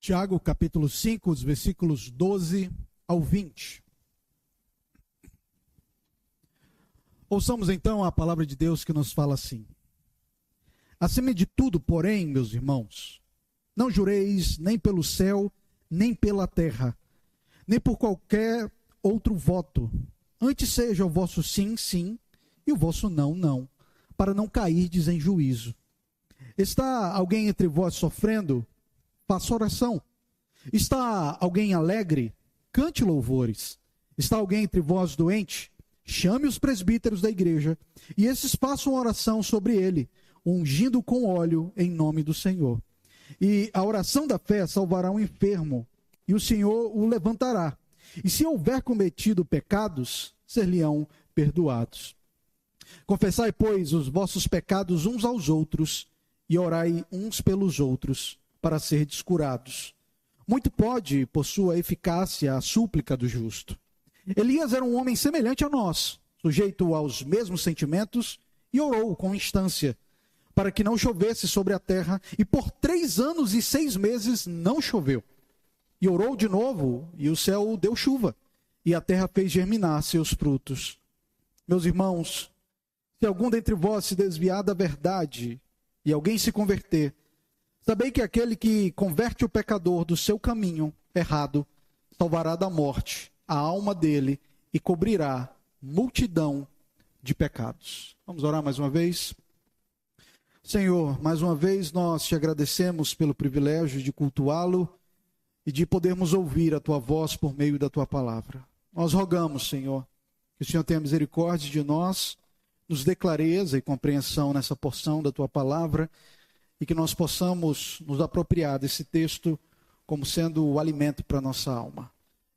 Tiago, capítulo 5, os versículos 12 ao 20. Ouçamos então a palavra de Deus que nos fala assim: acima de tudo, porém, meus irmãos, não jureis nem pelo céu, nem pela terra, nem por qualquer outro voto. Antes seja o vosso sim, sim, e o vosso não, não, para não cairdes em juízo. Está alguém entre vós sofrendo? Faça oração. Está alguém alegre? Cante louvores. Está alguém entre vós doente? Chame os presbíteros da igreja, e esses façam oração sobre ele, ungindo com óleo em nome do Senhor. E a oração da fé salvará o enfermo, e o Senhor o levantará. E se houver cometido pecados, ser-lhe-ão perdoados. Confessai, pois, os vossos pecados uns aos outros, e orai uns pelos outros, para serdes curados. Muito pode, por sua eficácia, a súplica do justo. Elias era um homem semelhante a nós, sujeito aos mesmos sentimentos, e orou com instância, para que não chovesse sobre a terra, e por 3 anos e 6 meses não choveu. E orou de novo, e o céu deu chuva, e a terra fez germinar seus frutos. Meus irmãos, se algum dentre vós se desviar da verdade, e alguém se converter, sabei que aquele que converte o pecador do seu caminho errado, salvará da morte a alma dele e cobrirá multidão de pecados. Vamos orar mais uma vez? Senhor, mais uma vez nós te agradecemos pelo privilégio de cultuá-lo e de podermos ouvir a tua voz por meio da tua palavra. Nós rogamos, Senhor, que o Senhor tenha misericórdia de nós, nos dê clareza e compreensão nessa porção da tua palavra e que nós possamos nos apropriar desse texto como sendo o alimento para a nossa alma.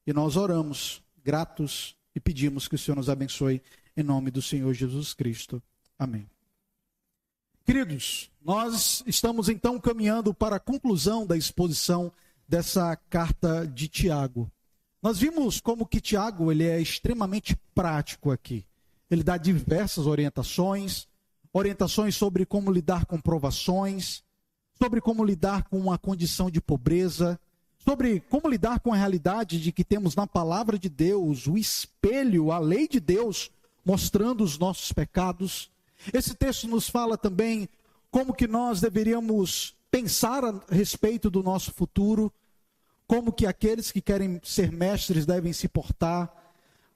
E nós oramos, gratos, e pedimos que o Senhor nos abençoe em nome do Senhor Jesus Cristo. Amém. Queridos, nós estamos então caminhando para a conclusão da exposição dessa carta de Tiago. Nós vimos como que Tiago ele é extremamente prático aqui. Ele dá diversas orientações sobre como lidar com provações, sobre como lidar com uma condição de pobreza, sobre como lidar com a realidade de que temos na palavra de Deus o espelho, a lei de Deus, mostrando os nossos pecados. Esse texto nos fala também como que nós deveríamos pensar a respeito do nosso futuro, como que aqueles que querem ser mestres devem se portar.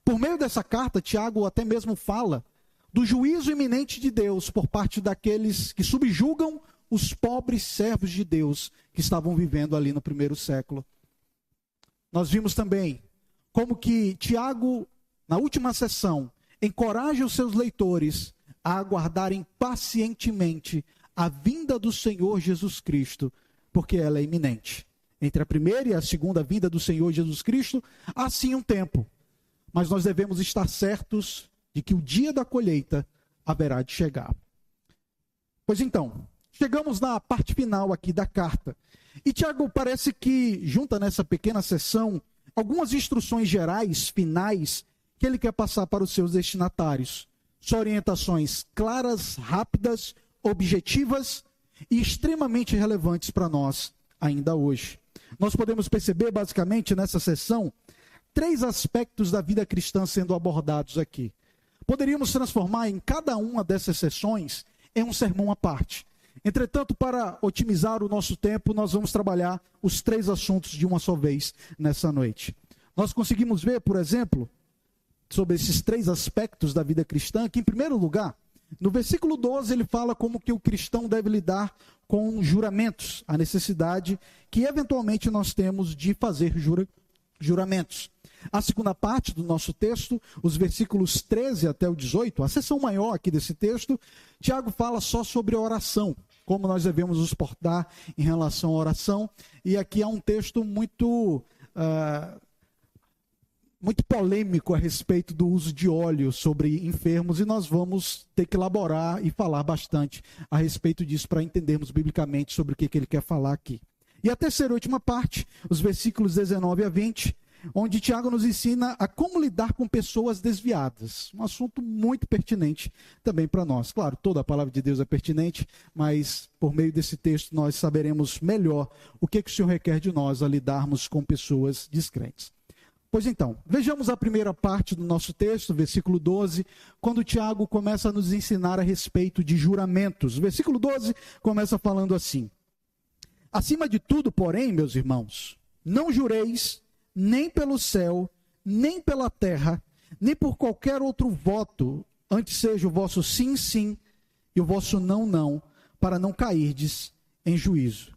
Por meio dessa carta, Tiago até mesmo fala do juízo iminente de Deus por parte daqueles que subjugam os pobres servos de Deus que estavam vivendo ali no primeiro século. Nós vimos também como que Tiago, na última sessão, encoraja os seus leitores a aguardarem pacientemente a vinda do Senhor Jesus Cristo, porque ela é iminente. Entre a primeira e a segunda vinda do Senhor Jesus Cristo, há sim um tempo. Mas nós devemos estar certos de que o dia da colheita haverá de chegar. Pois então, chegamos na parte final aqui da carta. E Tiago parece que junta nessa pequena sessão algumas instruções gerais, finais, que ele quer passar para os seus destinatários. São orientações claras, rápidas, objetivas e extremamente relevantes para nós ainda hoje. Nós podemos perceber basicamente nessa sessão 3 aspectos da vida cristã sendo abordados aqui. Poderíamos transformar em cada uma dessas sessões em um sermão à parte. Entretanto, para otimizar o nosso tempo, nós vamos trabalhar os 3 assuntos de uma só vez nessa noite. Nós conseguimos ver, por exemplo, sobre esses 3 aspectos da vida cristã, que em primeiro lugar, no versículo 12, ele fala como que o cristão deve lidar com juramentos, a necessidade que eventualmente nós temos de fazer juramentos. A segunda parte do nosso texto, os versículos 13 até o 18, a seção maior aqui desse texto, Tiago fala só sobre oração, como nós devemos nos portar em relação à oração. E aqui há um texto muito polêmico a respeito do uso de óleo sobre enfermos, e nós vamos ter que elaborar e falar bastante a respeito disso para entendermos biblicamente sobre o que ele quer falar aqui. E a terceira e última parte, os versículos 19 a 20, onde Tiago nos ensina a como lidar com pessoas desviadas. Um assunto muito pertinente também para nós. Claro, toda a palavra de Deus é pertinente, mas por meio desse texto nós saberemos melhor o que o Senhor requer de nós a lidarmos com pessoas descrentes. Pois então, vejamos a primeira parte do nosso texto, versículo 12, quando Tiago começa a nos ensinar a respeito de juramentos. O versículo 12 começa falando assim: acima de tudo, porém, meus irmãos, não jureis nem pelo céu, nem pela terra, nem por qualquer outro voto, antes seja o vosso sim, sim, e o vosso não, não, para não cairdes em juízo.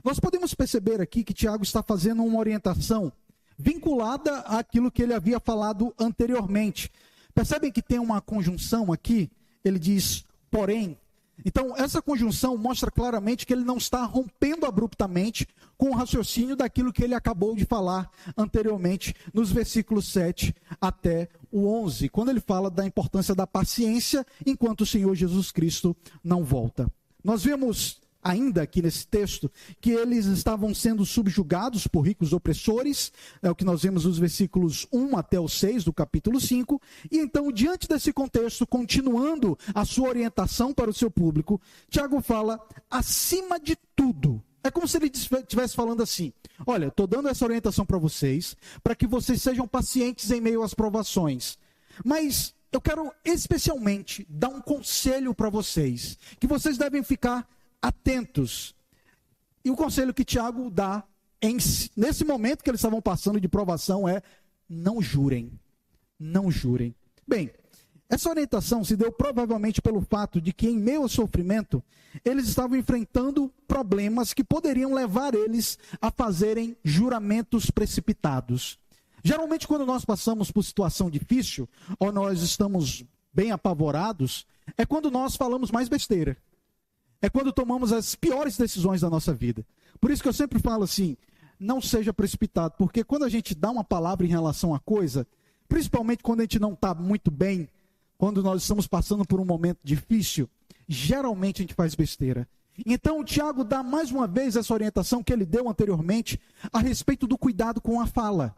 Nós podemos perceber aqui que Tiago está fazendo uma orientação vinculada àquilo que ele havia falado anteriormente. Percebem que tem uma conjunção aqui? Ele diz, porém. Então, essa conjunção mostra claramente que ele não está rompendo abruptamente com o raciocínio daquilo que ele acabou de falar anteriormente, nos versículos 7 até o 11, quando ele fala da importância da paciência enquanto o Senhor Jesus Cristo não volta. Nós vemos ainda aqui nesse texto, que eles estavam sendo subjugados por ricos opressores, é o que nós vemos nos versículos 1 até o 6 do capítulo 5, e então, diante desse contexto, continuando a sua orientação para o seu público, Tiago fala, acima de tudo. É como se ele estivesse falando assim, olha, estou dando essa orientação para vocês, para que vocês sejam pacientes em meio às provações, mas eu quero especialmente dar um conselho para vocês, que vocês devem ficar atentos. E o conselho que Tiago dá nesse momento que eles estavam passando de provação é: não jurem, não jurem. Bem, essa orientação se deu provavelmente pelo fato de que em meio ao sofrimento eles estavam enfrentando problemas que poderiam levar eles a fazerem juramentos precipitados. Geralmente quando nós passamos por situação difícil, ou nós estamos bem apavorados, é quando nós falamos mais besteira. É quando tomamos as piores decisões da nossa vida. Por isso que eu sempre falo assim, não seja precipitado, porque quando a gente dá uma palavra em relação à coisa, principalmente quando a gente não está muito bem, quando nós estamos passando por um momento difícil, geralmente a gente faz besteira. Então o Tiago dá mais uma vez essa orientação que ele deu anteriormente a respeito do cuidado com a fala.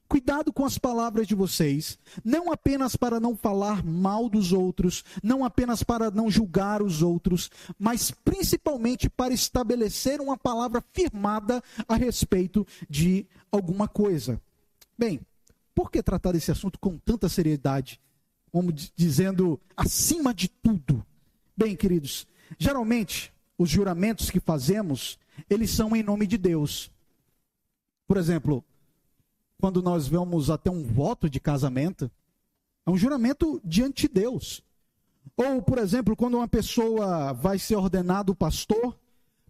Cuidado com as palavras de vocês, não apenas para não falar mal dos outros, não apenas para não julgar os outros, mas principalmente para estabelecer uma palavra firmada a respeito de alguma coisa. Bem, por que tratar desse assunto com tanta seriedade? Como dizendo, acima de tudo. Bem, queridos, geralmente os juramentos que fazemos, eles são em nome de Deus. Por exemplo, quando nós vamos até um voto de casamento, é um juramento diante de Deus. Ou, por exemplo, quando uma pessoa vai ser ordenado pastor,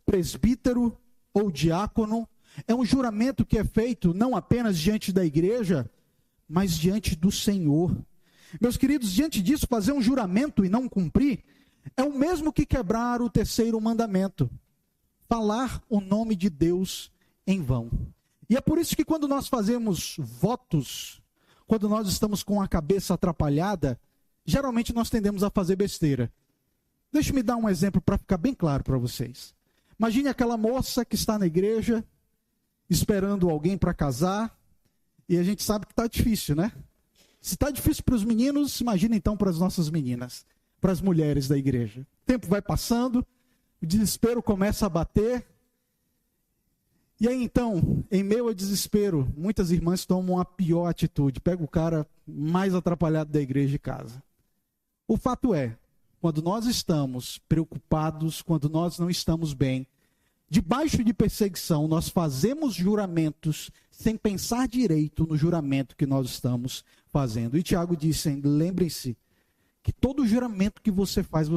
presbítero ou diácono, é um juramento que é feito não apenas diante da igreja, mas diante do Senhor. Meus queridos, diante disso, fazer um juramento e não cumprir, é o mesmo que quebrar o terceiro mandamento. Falar o nome de Deus em vão. E é por isso que quando nós fazemos votos, quando nós estamos com a cabeça atrapalhada, geralmente nós tendemos a fazer besteira. Deixa-me dar um exemplo para ficar bem claro para vocês. Imagine aquela moça que está na igreja, esperando alguém para casar, e a gente sabe que está difícil, né? Se está difícil para os meninos, imagina então para as nossas meninas, para as mulheres da igreja. O tempo vai passando, o desespero começa a bater, e aí então, em meio ao desespero, muitas irmãs tomam a pior atitude, pegam o cara mais atrapalhado da igreja e casa. O fato é, quando nós estamos preocupados, quando nós não estamos bem, debaixo de perseguição, nós fazemos juramentos sem pensar direito no juramento que nós estamos fazendo. E Tiago disse, lembrem-se que todo juramento que você faz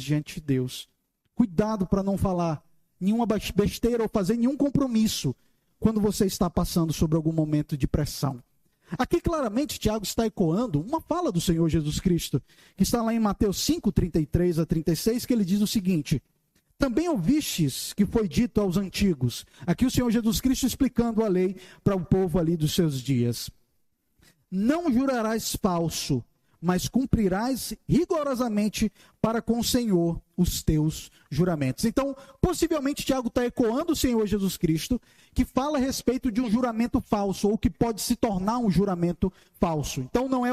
diante de Deus. Cuidado para não falar nenhuma besteira ou fazer nenhum compromisso quando você está passando sobre algum momento de pressão. Aqui claramente Tiago está ecoando uma fala do Senhor Jesus Cristo, que está lá em Mateus 5, 33 a 36, que ele diz o seguinte: também ouvistes que foi dito aos antigos, aqui o Senhor Jesus Cristo explicando a lei para o povo ali dos seus dias. Não jurarás falso, mas cumprirás rigorosamente para com o Senhor os teus juramentos. Então, possivelmente, Tiago está ecoando o Senhor Jesus Cristo, que fala a respeito de um juramento falso, ou que pode se tornar um juramento falso. Então, não é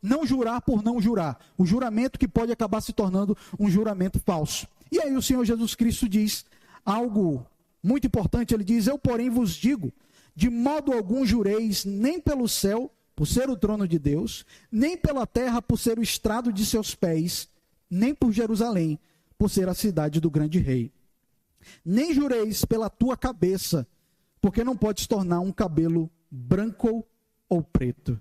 não jurar por não jurar, o juramento que pode acabar se tornando um juramento falso. E aí o Senhor Jesus Cristo diz algo muito importante, ele diz: eu, porém, vos digo, de modo algum jureis, nem pelo céu, por ser o trono de Deus, nem pela terra, por ser o estrado de seus pés, nem por Jerusalém, por ser a cidade do grande rei. Nem jureis pela tua cabeça, porque não podes tornar um cabelo branco ou preto.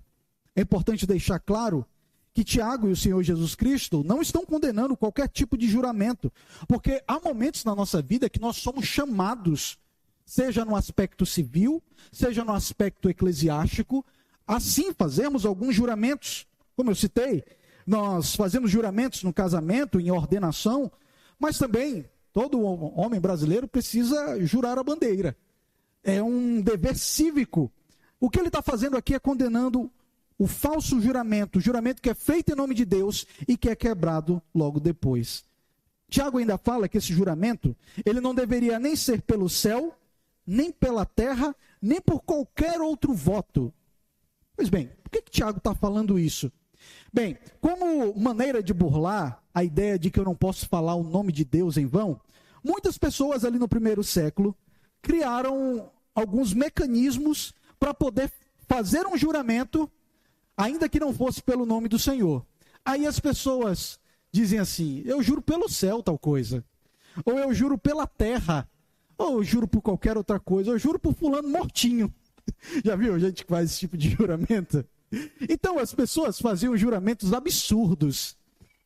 É importante deixar claro que Tiago e o Senhor Jesus Cristo não estão condenando qualquer tipo de juramento, porque há momentos na nossa vida que nós somos chamados, seja no aspecto civil, seja no aspecto eclesiástico, assim fazemos alguns juramentos, como eu citei, nós fazemos juramentos no casamento, em ordenação, mas também todo homem brasileiro precisa jurar a bandeira. É um dever cívico. O que ele está fazendo aqui é condenando o falso juramento, o juramento que é feito em nome de Deus e que é quebrado logo depois. Tiago ainda fala que esse juramento, ele não deveria nem ser pelo céu, nem pela terra, nem por qualquer outro voto. Pois bem, por que Tiago está falando isso? Bem, como maneira de burlar a ideia de que eu não posso falar o nome de Deus em vão, muitas pessoas ali no primeiro século criaram alguns mecanismos para poder fazer um juramento, ainda que não fosse pelo nome do Senhor. Aí as pessoas dizem assim: eu juro pelo céu tal coisa, ou eu juro pela terra, ou eu juro por qualquer outra coisa, ou eu juro por fulano mortinho. Já viu gente que faz esse tipo de juramento? Então as pessoas faziam juramentos absurdos.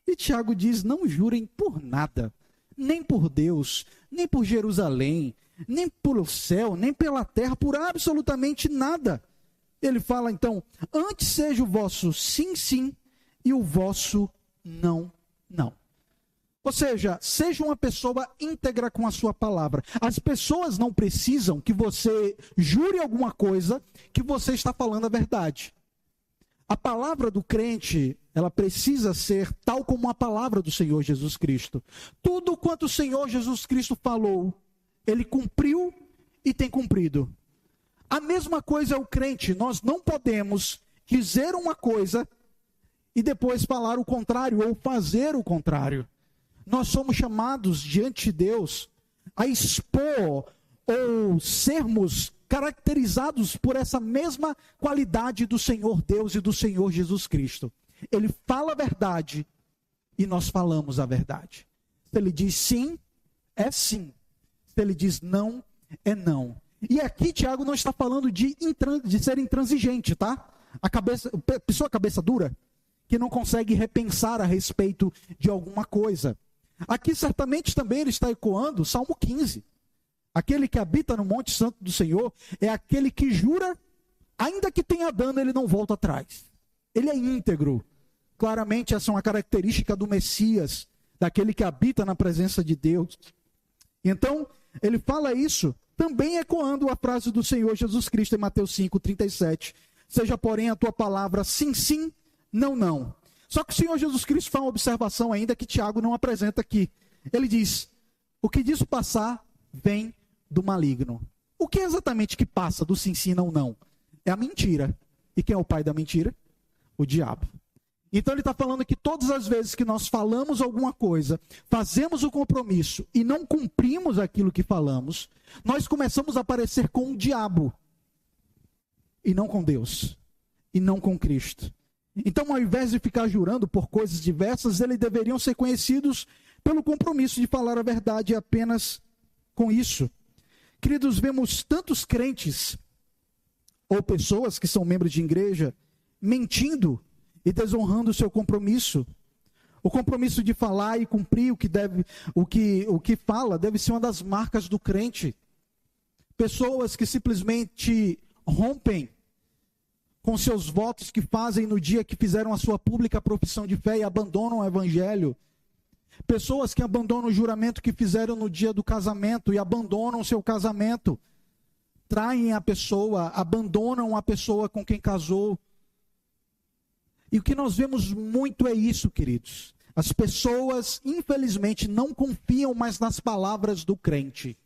E Tiago diz: não jurem por nada, nem por Deus, nem por Jerusalém, nem pelo céu, nem pela terra, por absolutamente nada. Ele fala então: antes seja o vosso sim, sim, e o vosso não, não. Ou seja, seja uma pessoa íntegra com a sua palavra. As pessoas não precisam que você jure alguma coisa que você está falando a verdade. A palavra do crente, ela precisa ser tal como a palavra do Senhor Jesus Cristo. Tudo quanto o Senhor Jesus Cristo falou, ele cumpriu e tem cumprido. A mesma coisa é o crente. Nós não podemos dizer uma coisa e depois falar o contrário ou fazer o contrário. Nós somos chamados diante de Deus a expor ou sermos caracterizados por essa mesma qualidade do Senhor Deus e do Senhor Jesus Cristo. Ele fala a verdade e nós falamos a verdade. Se ele diz sim, é sim. Se ele diz não, é não. E aqui Tiago não está falando de ser intransigente, tá? Pessoa cabeça dura, que não consegue repensar a respeito de alguma coisa. Aqui certamente também ele está ecoando Salmo 15. Aquele que habita no Monte Santo do Senhor é aquele que jura, ainda que tenha dano, ele não volta atrás. Ele é íntegro. Claramente essa é uma característica do Messias, daquele que habita na presença de Deus. Então, ele fala isso também ecoando a frase do Senhor Jesus Cristo em Mateus 5:37. Seja, porém, a tua palavra sim, sim, não, não. Só que o Senhor Jesus Cristo faz uma observação ainda que Tiago não apresenta aqui. Ele diz: o que disso passar vem do maligno. O que é exatamente que passa do sim, sim, não, não? É a mentira. E quem é o pai da mentira? O diabo. Então ele está falando que todas as vezes que nós falamos alguma coisa, fazemos o compromisso e não cumprimos aquilo que falamos, nós começamos a parecer com o diabo. E não com Deus. E não com Cristo. Então, ao invés de ficar jurando por coisas diversas, eles deveriam ser conhecidos pelo compromisso de falar a verdade apenas com isso. Queridos, vemos tantos crentes ou pessoas que são membros de igreja mentindo e desonrando o seu compromisso. O compromisso de falar e cumprir o que fala deve ser uma das marcas do crente. Pessoas que simplesmente rompem com seus votos que fazem no dia que fizeram a sua pública profissão de fé e abandonam o evangelho. Pessoas que abandonam o juramento que fizeram no dia do casamento e abandonam o seu casamento. Traem a pessoa, abandonam a pessoa com quem casou. E o que nós vemos muito é isso, queridos. As pessoas, infelizmente, não confiam mais nas palavras do crente.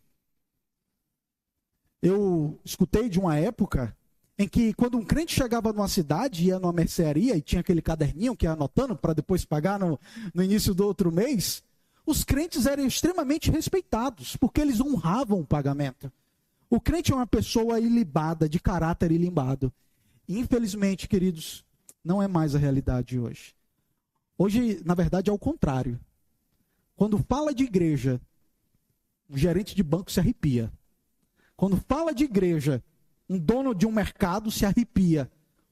Eu escutei de uma época em que quando um crente chegava numa cidade, ia numa mercearia e tinha aquele caderninho que ia anotando para depois pagar no início do outro mês, os crentes eram extremamente respeitados, porque eles honravam o pagamento. O crente é uma pessoa ilibada, de caráter ilibado. Infelizmente, queridos, não é mais a realidade hoje. Hoje, na verdade, é o contrário. Quando fala de igreja, um gerente de banco se arrepia. Quando fala de igreja, um dono de um mercado se arrepia,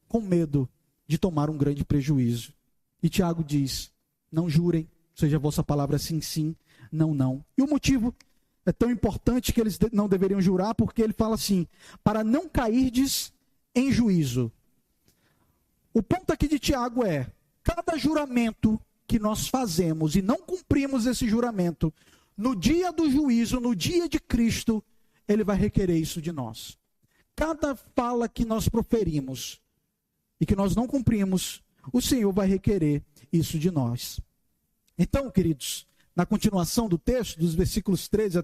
com medo de tomar um grande prejuízo. E Tiago diz, não jurem, seja a vossa palavra sim, sim, não, não. E o motivo é tão importante que eles não deveriam jurar, porque ele fala assim, para não cairdes em juízo. O ponto aqui de Tiago é, cada juramento que nós fazemos e não cumprimos esse juramento, no dia do juízo, no dia de Cristo, ele vai requerer isso de nós. Cada fala que nós proferimos e que nós não cumprimos, o Senhor vai requerer isso de nós. Então, queridos, na continuação do texto, dos versículos 13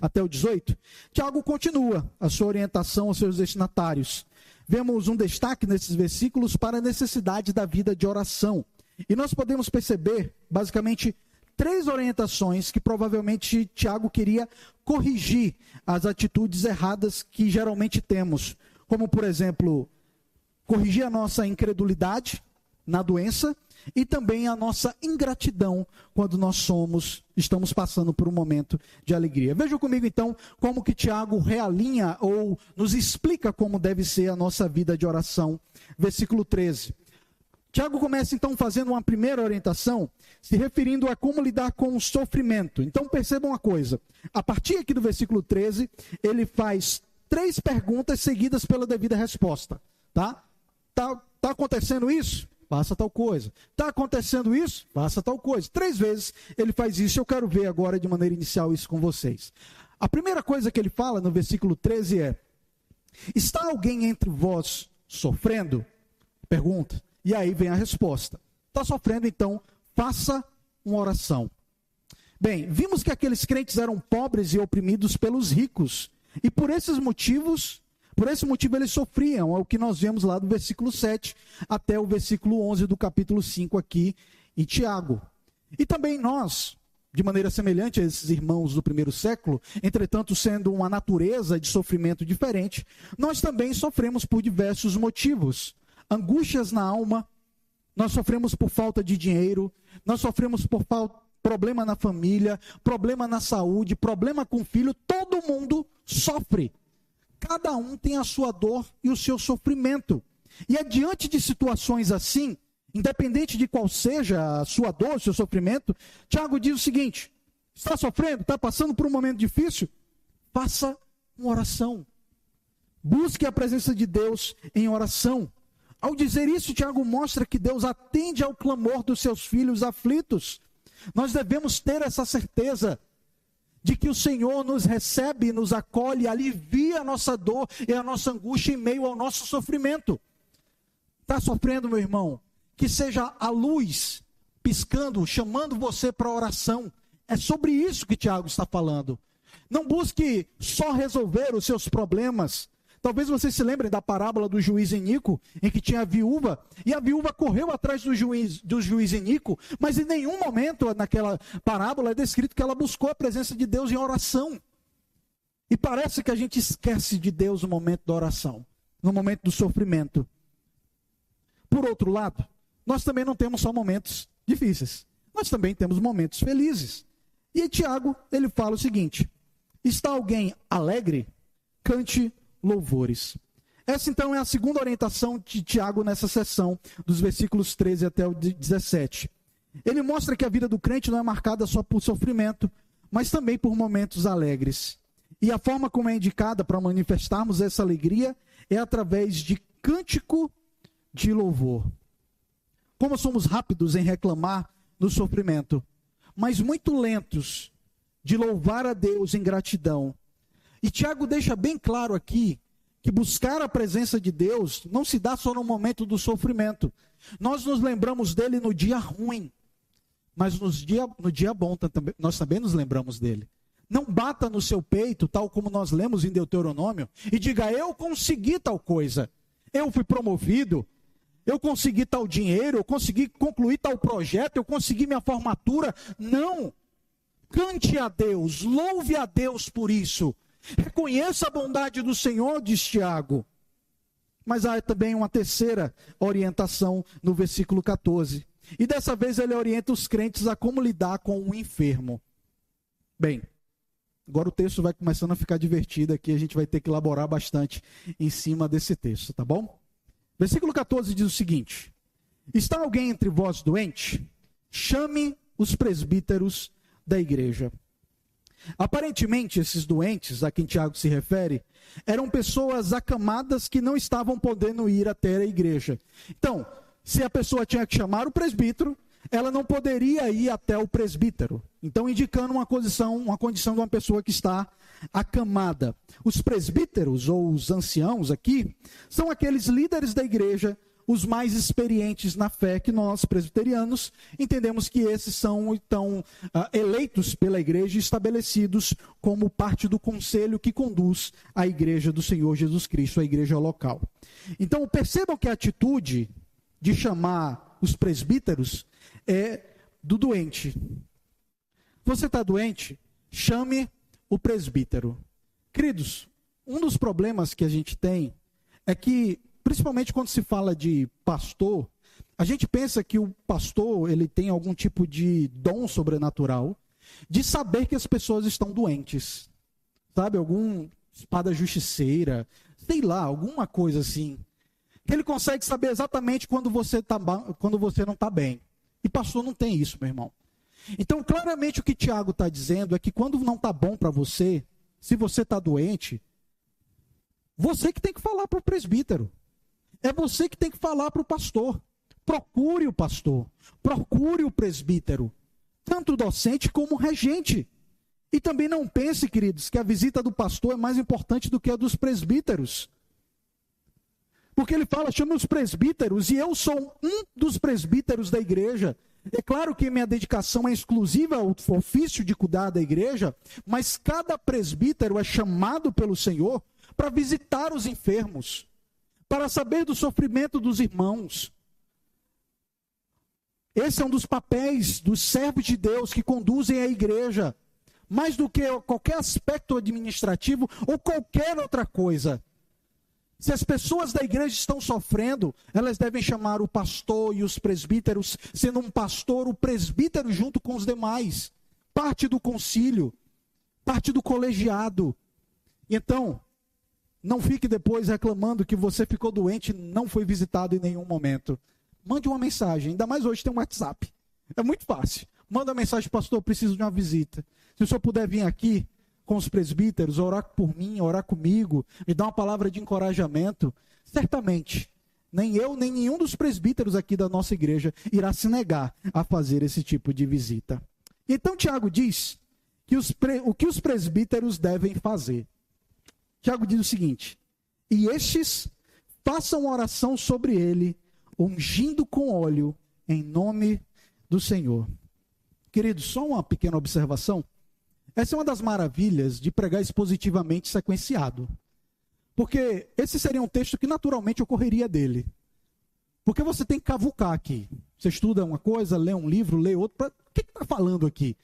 até o 18, Tiago continua a sua orientação aos seus destinatários. Vemos um destaque nesses versículos para a necessidade da vida de oração. E nós podemos perceber, basicamente, 3 orientações que provavelmente Tiago queria corrigir as atitudes erradas que geralmente temos. Como, por exemplo, corrigir a nossa incredulidade na doença e também a nossa ingratidão quando nós estamos passando por um momento de alegria. Vejam comigo então como que Tiago realinha ou nos explica como deve ser a nossa vida de oração. Versículo 13. Tiago começa então fazendo uma primeira orientação, se referindo a como lidar com o sofrimento. Então percebam uma coisa, a partir aqui do versículo 13, ele faz 3 perguntas seguidas pela devida resposta. Tá acontecendo isso? Faça tal coisa. Está acontecendo isso? Faça tal coisa. 3 vezes ele faz isso, eu quero ver agora de maneira inicial isso com vocês. A primeira coisa que ele fala no versículo 13 é, está alguém entre vós sofrendo? Pergunta. E aí vem a resposta. Está sofrendo, então, faça uma oração. Bem, vimos que aqueles crentes eram pobres e oprimidos pelos ricos. E por esse motivo eles sofriam. É o que nós vemos lá do versículo 7 até o versículo 11 do capítulo 5 aqui em Tiago. E também nós, de maneira semelhante a esses irmãos do primeiro século, entretanto sendo uma natureza de sofrimento diferente, nós também sofremos por diversos motivos. Angústias na alma, nós sofremos por falta de dinheiro, nós sofremos por problema na família, problema na saúde, problema com o filho, todo mundo sofre. Cada um tem a sua dor e o seu sofrimento. E é diante de situações assim, independente de qual seja a sua dor, o seu sofrimento, Tiago diz o seguinte, está sofrendo, está passando por um momento difícil? Faça uma oração. Busque a presença de Deus em oração. Ao dizer isso, Tiago mostra que Deus atende ao clamor dos seus filhos aflitos. Nós devemos ter essa certeza de que o Senhor nos recebe, nos acolhe, alivia a nossa dor e a nossa angústia em meio ao nosso sofrimento. Está sofrendo, meu irmão? Que seja a luz piscando, chamando você para a oração. É sobre isso que Tiago está falando. Não busque só resolver os seus problemas. Talvez vocês se lembrem da parábola do juiz Inico, em que tinha a viúva, e a viúva correu atrás do juiz Inico, mas em nenhum momento naquela parábola é descrito que ela buscou a presença de Deus em oração. E parece que a gente esquece de Deus no momento da oração, no momento do sofrimento. Por outro lado, nós também não temos só momentos difíceis, nós também temos momentos felizes. E Tiago, ele fala o seguinte, está alguém alegre? Cante louvores. Essa então é a segunda orientação de Tiago nessa sessão, dos versículos 13 até o 17. Ele mostra que a vida do crente não é marcada só por sofrimento, mas também por momentos alegres. E a forma como é indicada para manifestarmos essa alegria é através de cântico de louvor. Como somos rápidos em reclamar no sofrimento, mas muito lentos de louvar a Deus em gratidão. E Tiago deixa bem claro aqui que buscar a presença de Deus não se dá só no momento do sofrimento. Nós nos lembramos dele no dia ruim, mas no dia bom nós também nos lembramos dele. Não bata no seu peito, tal como nós lemos em Deuteronômio, e diga: eu consegui tal coisa, eu fui promovido, eu consegui tal dinheiro, eu consegui concluir tal projeto, eu consegui minha formatura. Não! Cante a Deus, louve a Deus por isso. Reconheça a bondade do Senhor, diz Tiago. Mas há também uma terceira orientação no versículo 14. E dessa vez ele orienta os crentes a como lidar com o enfermo. Bem, agora o texto vai começando a ficar divertido aqui, a gente vai ter que elaborar bastante em cima desse texto, tá bom? Versículo 14 diz o seguinte: está alguém entre vós doente? Chame os presbíteros da igreja. Aparentemente, esses doentes a quem Tiago se refere eram pessoas acamadas que não estavam podendo ir até a igreja. Então, se a pessoa tinha que chamar o presbítero, ela não poderia ir até o presbítero. Então, indicando uma condição de uma pessoa que está acamada. Os presbíteros, ou os anciãos aqui, são aqueles líderes da igreja, os mais experientes na fé, que nós, presbiterianos, entendemos que esses são, então, eleitos pela igreja e estabelecidos como parte do conselho que conduz a igreja do Senhor Jesus Cristo, a igreja local. Então, percebam que a atitude de chamar os presbíteros é do doente. Você está doente? Chame o presbítero. Queridos, um dos problemas que a gente tem é que, principalmente quando se fala de pastor, a gente pensa que o pastor ele tem algum tipo de dom sobrenatural de saber que as pessoas estão doentes. Sabe, algum espada justiceira, sei lá, alguma coisa assim. Que ele consegue saber exatamente quando você não está bem. E pastor não tem isso, meu irmão. Então, claramente o que Tiago está dizendo é que quando não está bom para você, se você está doente, você que tem que falar para o presbítero. É você que tem que falar para o pastor. Procure o pastor. Procure o presbítero. Tanto o docente como o regente. E também não pense, queridos, que a visita do pastor é mais importante do que a dos presbíteros. Porque ele fala, chama os presbíteros, e eu sou um dos presbíteros da igreja. É claro que minha dedicação é exclusiva ao ofício de cuidar da igreja, mas cada presbítero é chamado pelo Senhor para visitar os enfermos, para saber do sofrimento dos irmãos. Esse é um dos papéis dos servos de Deus que conduzem a igreja, mais do que qualquer aspecto administrativo ou qualquer outra coisa. Se as pessoas da igreja estão sofrendo, elas devem chamar o pastor e os presbíteros, sendo um pastor, o presbítero junto com os demais, parte do concílio, parte do colegiado. Então, não fique depois reclamando que você ficou doente e não foi visitado em nenhum momento. Mande uma mensagem, ainda mais hoje tem um WhatsApp. É muito fácil. Manda uma mensagem, pastor, eu preciso de uma visita. Se o senhor puder vir aqui com os presbíteros, orar por mim, orar comigo, me dar uma palavra de encorajamento, certamente, nem eu, nem nenhum dos presbíteros aqui da nossa igreja irá se negar a fazer esse tipo de visita. Então Tiago diz que o que os presbíteros devem fazer. Tiago diz o seguinte: e estes façam oração sobre ele, ungindo com óleo, em nome do Senhor. Queridos, só uma pequena observação. Essa é uma das maravilhas de pregar expositivamente sequenciado. Porque esse seria um texto que naturalmente ocorreria dele. Porque você tem que cavucar aqui. Você estuda uma coisa, lê um livro, lê outro. O que está falando aqui?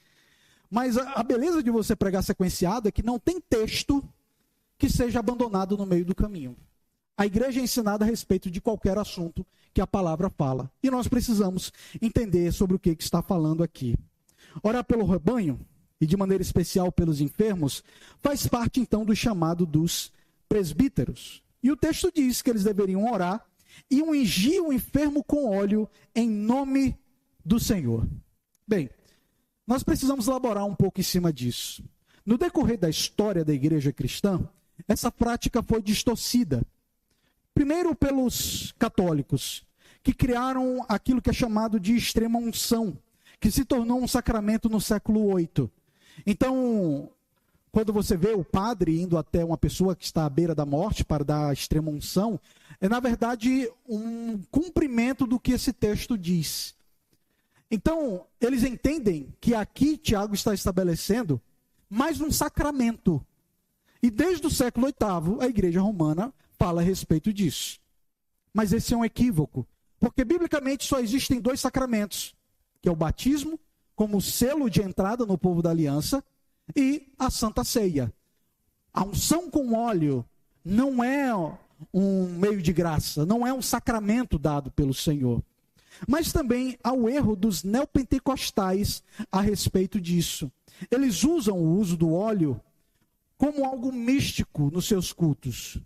Mas a beleza de você pregar sequenciado é que não tem texto que seja abandonado no meio do caminho. A igreja é ensinada a respeito de qualquer assunto que a palavra fala. E nós precisamos entender sobre o que está falando aqui. Orar pelo rebanho, e de maneira especial pelos enfermos, faz parte então do chamado dos presbíteros. E o texto diz que eles deveriam orar e ungir o enfermo com óleo em nome do Senhor. Bem, nós precisamos elaborar um pouco em cima disso. No decorrer da história da igreja cristã, essa prática foi distorcida. Primeiro pelos católicos, que criaram aquilo que é chamado de extrema unção, que se tornou um sacramento no século VIII. Então, quando você vê o padre indo até uma pessoa que está à beira da morte para dar a extrema unção, é na verdade um cumprimento do que esse texto diz. Então, eles entendem que aqui Tiago está estabelecendo mais um sacramento. E desde o século VIII, a Igreja Romana fala a respeito disso. Mas esse é um equívoco, porque biblicamente só existem 2 sacramentos, que é o batismo, como selo de entrada no povo da aliança, e a Santa Ceia. A unção com óleo não é um meio de graça, não é um sacramento dado pelo Senhor. Mas também há o erro dos neopentecostais a respeito disso. Eles usam o uso do óleo como algo místico nos seus cultos.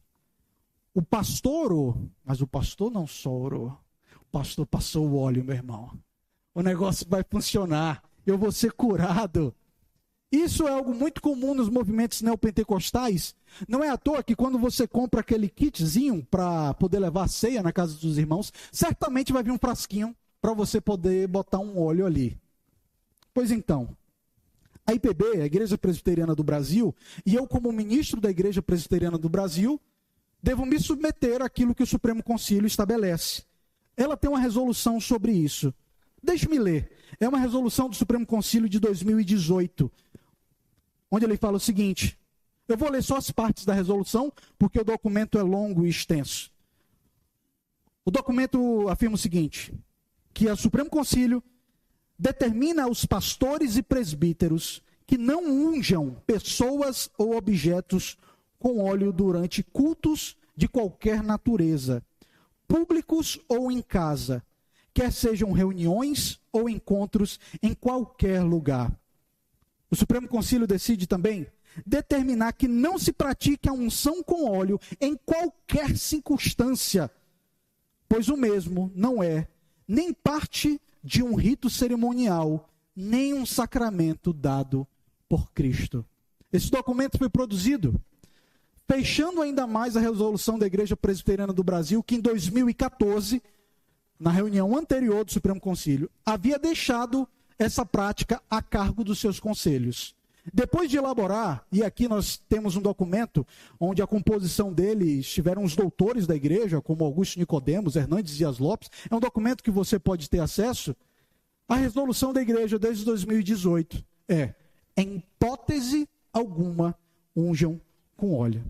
O pastor orou, mas o pastor não só orou. O pastor passou o óleo, meu irmão. O negócio vai funcionar, eu vou ser curado. Isso é algo muito comum nos movimentos neopentecostais. Não é à toa que quando você compra aquele kitzinho para poder levar a ceia na casa dos irmãos, certamente vai vir um frasquinho para você poder botar um óleo ali. Pois então, a IPB, a Igreja Presbiteriana do Brasil, e eu como ministro da Igreja Presbiteriana do Brasil, devo me submeter àquilo que o Supremo Concílio estabelece. Ela tem uma resolução sobre isso. Deixe-me ler. É uma resolução do Supremo Concílio de 2018, onde ele fala o seguinte. Eu vou ler só as partes da resolução, porque o documento é longo e extenso. O documento afirma o seguinte, que o Supremo Concílio determina aos pastores e presbíteros que não unjam pessoas ou objetos com óleo durante cultos de qualquer natureza, públicos ou em casa, quer sejam reuniões ou encontros em qualquer lugar. O Supremo Concílio decide também determinar que não se pratique a unção com óleo em qualquer circunstância, pois o mesmo não é nem parte de um rito cerimonial, nem um sacramento dado por Cristo. Esse documento foi produzido fechando ainda mais a resolução da Igreja Presbiteriana do Brasil, que em 2014, na reunião anterior do Supremo Concílio, havia deixado essa prática a cargo dos seus conselhos. Depois de elaborar, e aqui nós temos um documento onde a composição dele estiveram os doutores da igreja, como Augusto Nicodemos, Hernandes Dias Lopes, é um documento que você pode ter acesso. A resolução da igreja desde 2018 em hipótese alguma, unjam com óleo.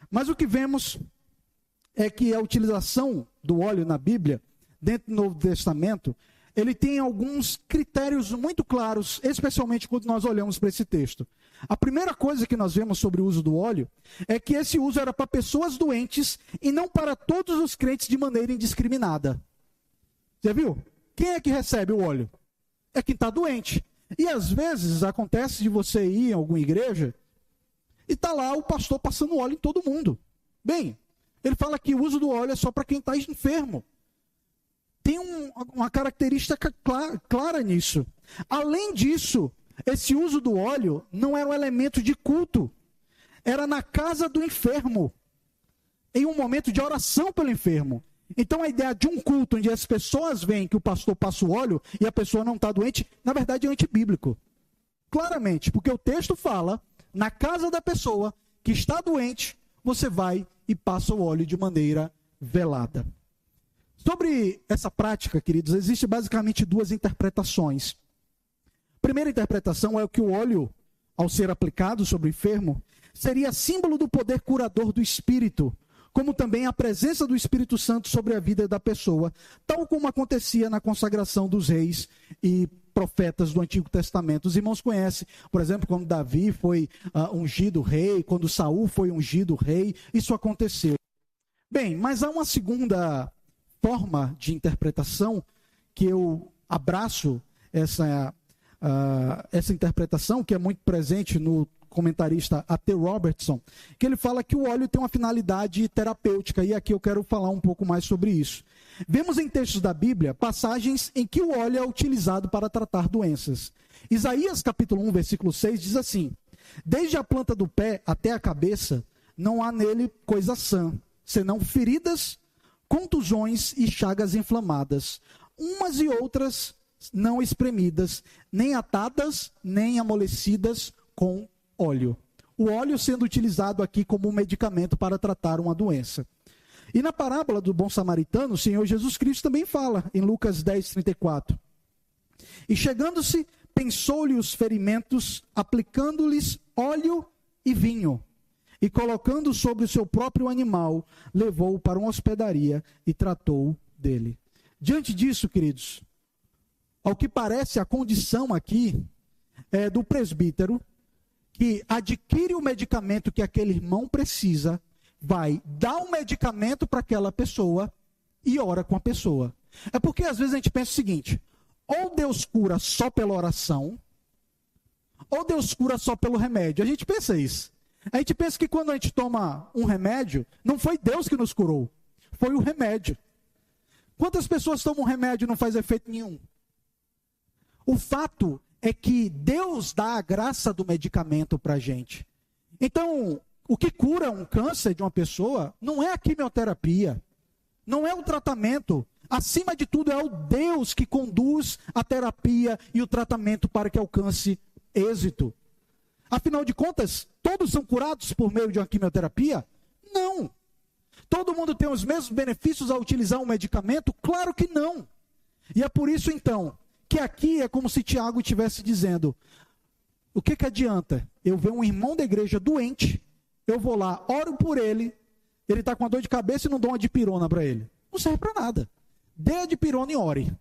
Mas o que vemos é que a utilização do óleo na Bíblia, dentro do Novo Testamento, ele tem alguns critérios muito claros, especialmente quando nós olhamos para esse texto. A primeira coisa que nós vemos sobre o uso do óleo é que esse uso era para pessoas doentes e não para todos os crentes de maneira indiscriminada. Já viu? Quem é que recebe o óleo? É quem está doente. E às vezes acontece de você ir em alguma igreja e está lá o pastor passando óleo em todo mundo. Bem, ele fala que o uso do óleo é só para quem está enfermo. Tem uma característica clara nisso. Além disso, esse uso do óleo não era um elemento de culto. Era na casa do enfermo, em um momento de oração pelo enfermo. Então a ideia de um culto onde as pessoas veem que o pastor passa o óleo e a pessoa não está doente, na verdade é antibíblico. Claramente, porque o texto fala, na casa da pessoa que está doente, você vai e passa o óleo de maneira velada. Sobre essa prática, queridos, existem basicamente 2 interpretações. A primeira interpretação é que o óleo, ao ser aplicado sobre o enfermo, seria símbolo do poder curador do Espírito, como também a presença do Espírito Santo sobre a vida da pessoa, tal como acontecia na consagração dos reis e profetas do Antigo Testamento. Os irmãos conhecem, por exemplo, quando Davi foi ungido rei, quando Saul foi ungido rei, isso aconteceu. Bem, mas há uma segunda forma de interpretação que eu abraço essa interpretação, que é muito presente no comentarista A.T. Robertson, que ele fala que o óleo tem uma finalidade terapêutica, e aqui eu quero falar um pouco mais sobre isso. Vemos em textos da Bíblia passagens em que o óleo é utilizado para tratar doenças. Isaías capítulo 1, versículo 6 diz assim: desde a planta do pé até a cabeça, não há nele coisa sã, senão feridas, contusões e chagas inflamadas, umas e outras não espremidas, nem atadas, nem amolecidas com óleo. O óleo sendo utilizado aqui como um medicamento para tratar uma doença. E na parábola do bom samaritano, o Senhor Jesus Cristo também fala, em Lucas 10, 34. E chegando-se, pensou-lhe os ferimentos, aplicando-lhes óleo e vinho. E colocando sobre o seu próprio animal, levou-o para uma hospedaria e tratou dele. Diante disso, queridos, ao que parece a condição aqui é do presbítero, que adquire o medicamento que aquele irmão precisa, vai dar um medicamento para aquela pessoa e ora com a pessoa. É porque às vezes a gente pensa o seguinte: ou Deus cura só pela oração, ou Deus cura só pelo remédio. A gente pensa isso. A gente pensa que quando a gente toma um remédio, não foi Deus que nos curou, foi o remédio. Quantas pessoas tomam um remédio e não faz efeito nenhum? O fato é que Deus dá a graça do medicamento para a gente. Então, o que cura um câncer de uma pessoa não é a quimioterapia, não é o tratamento. Acima de tudo, é o Deus que conduz a terapia e o tratamento para que alcance êxito. Afinal de contas, todos são curados por meio de uma quimioterapia? Não. Todo mundo tem os mesmos benefícios ao utilizar um medicamento? Claro que não. E é por isso, então, que aqui é como se Tiago estivesse dizendo: o que adianta eu ver um irmão da igreja doente, eu vou lá, oro por ele, ele está com uma dor de cabeça e não dou uma dipirona para ele? Não serve para nada. Dê a dipirona e ore.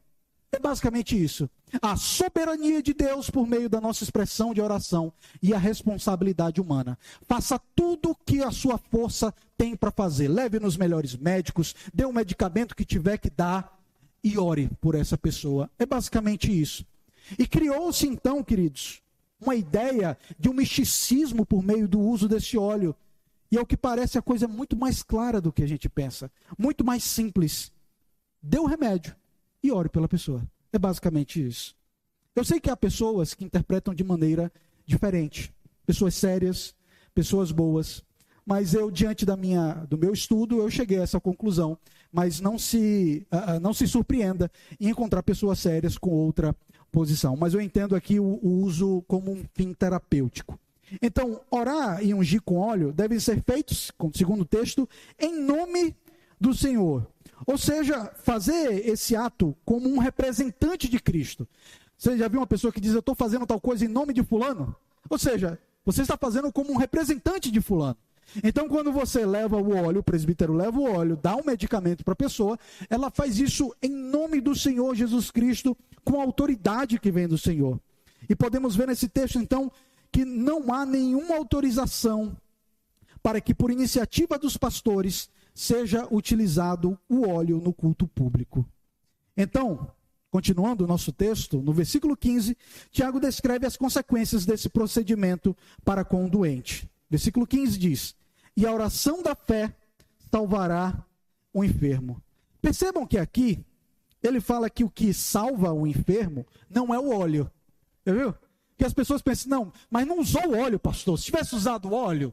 É basicamente isso. A soberania de Deus por meio da nossa expressão de oração e a responsabilidade humana. Faça tudo o que a sua força tem para fazer. Leve nos melhores médicos, dê o medicamento que tiver que dar e ore por essa pessoa. É basicamente isso. E criou-se então, queridos, uma ideia de um misticismo por meio do uso desse óleo. E ao que parece a coisa é muito mais clara do que a gente pensa. Muito mais simples. Dê o remédio e ore pela pessoa. É basicamente isso. Eu sei que há pessoas que interpretam de maneira diferente. Pessoas sérias, pessoas boas. Mas eu, diante do meu estudo, eu cheguei a essa conclusão. Mas não se surpreenda em encontrar pessoas sérias com outra posição. Mas eu entendo aqui o uso como um fim terapêutico. Então, orar e ungir com óleo devem ser feitos, segundo o texto, em nome do Senhor. Ou seja, fazer esse ato como um representante de Cristo. Você já viu uma pessoa que diz: eu estou fazendo tal coisa em nome de fulano? Ou seja, você está fazendo como um representante de fulano. Então, quando você leva o óleo, o presbítero leva o óleo, dá um medicamento para a pessoa, ela faz isso em nome do Senhor Jesus Cristo, com a autoridade que vem do Senhor. E podemos ver nesse texto, então, que não há nenhuma autorização para que, por iniciativa dos pastores, seja utilizado o óleo no culto público. Então, continuando o nosso texto, no versículo 15, Tiago descreve as consequências desse procedimento para com o doente. Versículo 15 diz: e a oração da fé salvará o enfermo. Percebam que aqui, ele fala que o que salva o enfermo não é o óleo. Viu? Que as pessoas pensam: não, mas não usou o óleo, pastor. Se tivesse usado o óleo.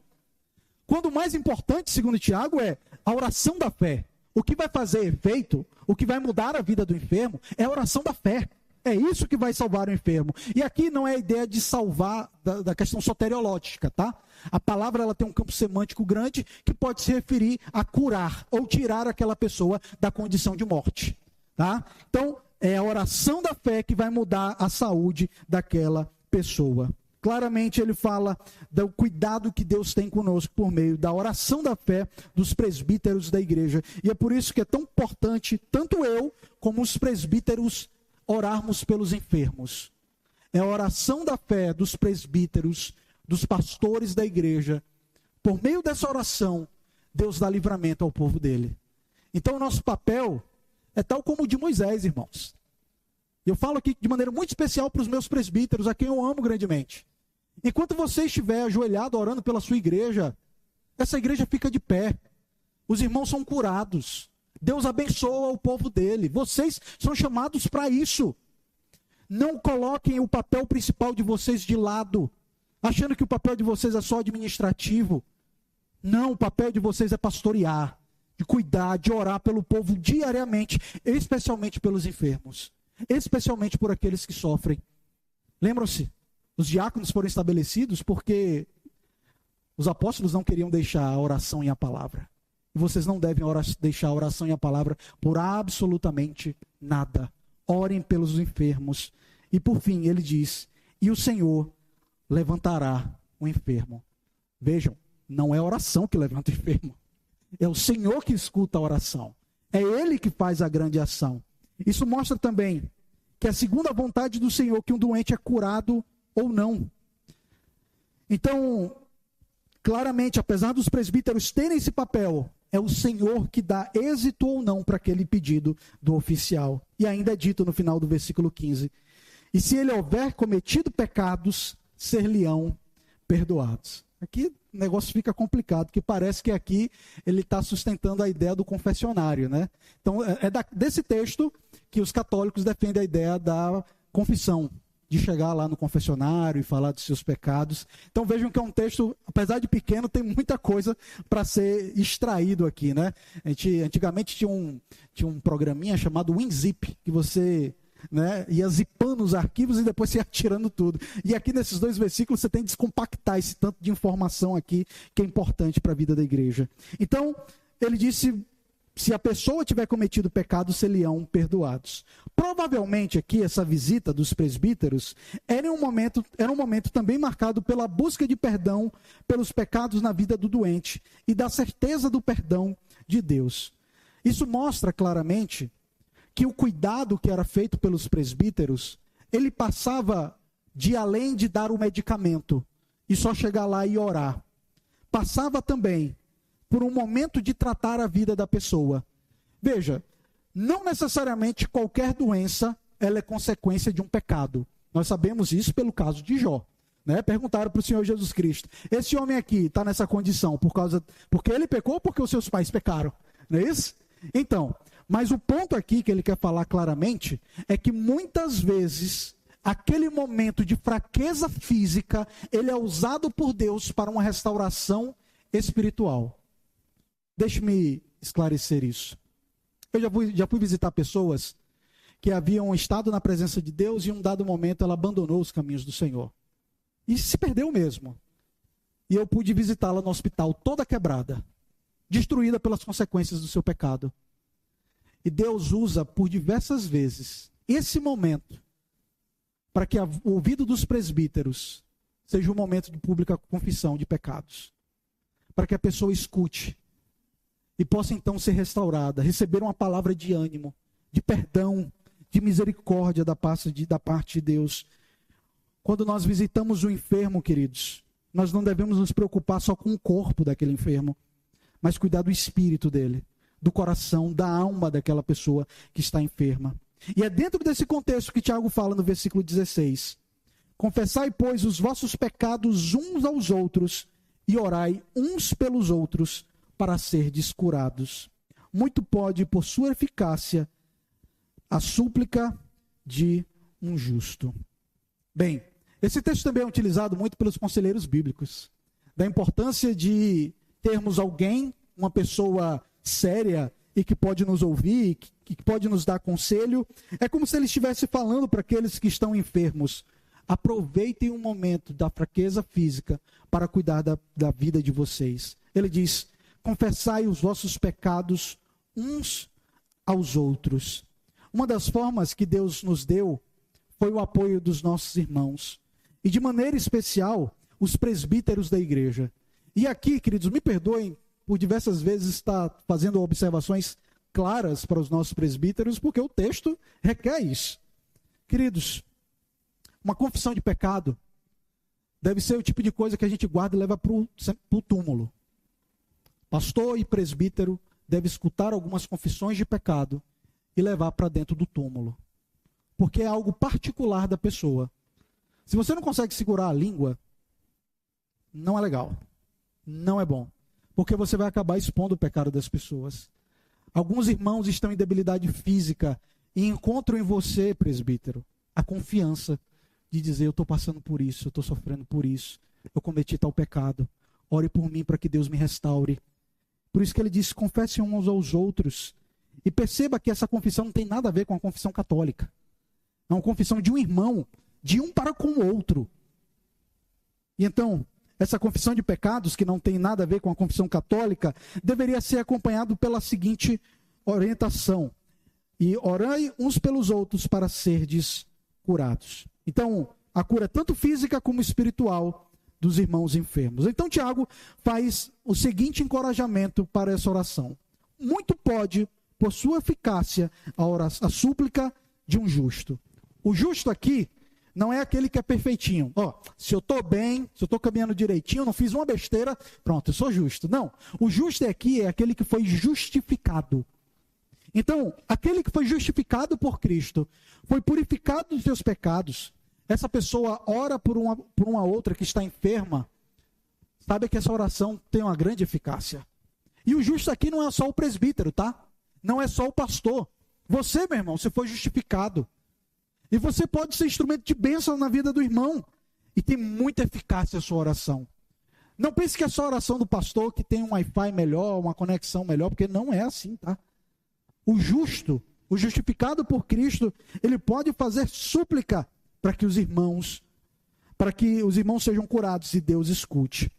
Quando o mais importante, segundo Tiago, é a oração da fé. O que vai fazer efeito, o que vai mudar a vida do enfermo, é a oração da fé. É isso que vai salvar o enfermo. E aqui não é a ideia de salvar da questão soteriológica, tá? A palavra ela tem um campo semântico grande que pode se referir a curar ou tirar aquela pessoa da condição de morte, tá? Então, é a oração da fé que vai mudar a saúde daquela pessoa. Claramente ele fala do cuidado que Deus tem conosco por meio da oração da fé dos presbíteros da igreja. E é por isso que é tão importante, tanto eu como os presbíteros, orarmos pelos enfermos. É a oração da fé dos presbíteros, dos pastores da igreja. Por meio dessa oração, Deus dá livramento ao povo dele. Então o nosso papel é tal como o de Moisés, irmãos. Eu falo aqui de maneira muito especial para os meus presbíteros, a quem eu amo grandemente. Enquanto você estiver ajoelhado orando pela sua igreja, essa igreja fica de pé. Os irmãos são curados. Deus abençoa o povo dele. Vocês são chamados para isso. Não coloquem o papel principal de vocês de lado, achando que o papel de vocês é só administrativo. Não, o papel de vocês é pastorear, de cuidar, de orar pelo povo diariamente, especialmente pelos enfermos, especialmente por aqueles que sofrem. Lembram-se? Os diáconos foram estabelecidos porque Os apóstolos não queriam deixar a oração e a palavra. E vocês não devem deixar a oração e a palavra por absolutamente nada. Orem pelos enfermos. E por fim, ele diz, e o Senhor levantará o enfermo. Vejam, não é a oração que levanta o enfermo. É o Senhor que escuta a oração. É Ele que faz a grande ação. Isso mostra também que é segundo a vontade do Senhor que um doente é curado ou não. Então, claramente, apesar dos presbíteros terem esse papel, é o Senhor que dá êxito ou não para aquele pedido do oficial. E ainda é dito no final do versículo 15, e se ele houver cometido pecados, ser-lhe-ão perdoados. Aqui o negócio fica complicado, porque parece que aqui ele está sustentando a ideia do confessionário, né? Então, desse texto que os católicos defendem a ideia da confissão, de chegar lá no confessionário e falar dos seus pecados. Então vejam que é um texto, apesar de pequeno, tem muita coisa para ser extraído aqui, né? Antigamente tinha um programinha chamado WinZip, que você, né, ia zipando os arquivos e depois você ia tirando tudo. E aqui nesses 2 versículos você tem que descompactar esse tanto de informação aqui que é importante para a vida da igreja. Então, ele disse, se a pessoa tiver cometido pecado, ser-lhe-ão perdoados. Provavelmente aqui, essa visita dos presbíteros era um momento também marcado pela busca de perdão pelos pecados na vida do doente e da certeza do perdão de Deus. Isso mostra claramente que o cuidado que era feito pelos presbíteros, ele passava de além de dar o medicamento e só chegar lá e orar. Passava também por um momento de tratar a vida da pessoa. Veja, não necessariamente qualquer doença ela é consequência de um pecado. Nós sabemos isso pelo caso de Jó. Né? Perguntaram para o Senhor Jesus Cristo, esse homem aqui está nessa condição porque ele pecou ou porque os seus pais pecaram? Não é isso? Então, mas o ponto aqui que ele quer falar claramente é que muitas vezes aquele momento de fraqueza física, ele é usado por Deus para uma restauração espiritual. Deixe-me esclarecer isso. Eu já fui visitar pessoas que haviam estado na presença de Deus e em um dado momento ela abandonou os caminhos do Senhor. E se perdeu mesmo. E eu pude visitá-la no hospital toda quebrada, destruída pelas consequências do seu pecado. E Deus usa por diversas vezes esse momento para que o ouvido dos presbíteros seja um momento de pública confissão de pecados. Para que a pessoa escute e possa então ser restaurada, receber uma palavra de ânimo, de perdão, de misericórdia da parte de Deus. Quando nós visitamos o enfermo, queridos, nós não devemos nos preocupar só com o corpo daquele enfermo, mas cuidar do espírito dele, do coração, da alma daquela pessoa que está enferma. E é dentro desse contexto que Tiago fala no versículo 16. Confessai, pois, os vossos pecados uns aos outros e orai uns pelos outros para serdes curados. Muito pode, por sua eficácia, a súplica de um justo. Bem, esse texto também é utilizado muito pelos conselheiros bíblicos, da importância de termos alguém, uma pessoa séria e que pode nos ouvir, que pode nos dar conselho. É como se ele estivesse falando para aqueles que estão enfermos: aproveitem o momento da fraqueza física para cuidar da vida de vocês. Ele diz: confessai os vossos pecados uns aos outros. Uma das formas que Deus nos deu foi o apoio dos nossos irmãos. E de maneira especial, os presbíteros da igreja. E aqui, queridos, me perdoem por diversas vezes estar fazendo observações claras para os nossos presbíteros, porque o texto requer isso. Queridos, uma confissão de pecado deve ser o tipo de coisa que a gente guarda e leva para o túmulo. Pastor e presbítero deve escutar algumas confissões de pecado e levar para dentro do túmulo. Porque é algo particular da pessoa. Se você não consegue segurar a língua, não é legal. Não é bom. Porque você vai acabar expondo o pecado das pessoas. Alguns irmãos estão em debilidade física e encontram em você, presbítero, a confiança de dizer: eu estou passando por isso, eu estou sofrendo por isso, eu cometi tal pecado. Ore por mim para que Deus me restaure. Por isso que ele diz: confessem uns aos outros. E perceba que essa confissão não tem nada a ver com a confissão católica. É uma confissão de um irmão, de um para com o outro. E então, essa confissão de pecados, que não tem nada a ver com a confissão católica, deveria ser acompanhado pela seguinte orientação: e orai uns pelos outros para serdes curados. Então, a cura tanto física como espiritual dos irmãos enfermos. Então, Tiago faz o seguinte encorajamento para essa oração: muito pode, por sua eficácia, a súplica de um justo. O justo aqui não é aquele que é perfeitinho. Se eu estou bem, se eu estou caminhando direitinho, não fiz uma besteira, pronto, eu sou justo. Não, o justo aqui é aquele que foi justificado. Então, aquele que foi justificado por Cristo, foi purificado dos seus pecados, essa pessoa ora por uma outra que está enferma, sabe que essa oração tem uma grande eficácia. E o justo aqui não é só o presbítero, tá? Não é só o pastor. Você, meu irmão, você foi justificado. E você pode ser instrumento de bênção na vida do irmão. E tem muita eficácia a sua oração. Não pense que é só a oração do pastor que tem um Wi-Fi melhor, uma conexão melhor, porque não é assim, tá? O justo, o justificado por Cristo, ele pode fazer súplica para que os irmãos sejam curados e Deus escute.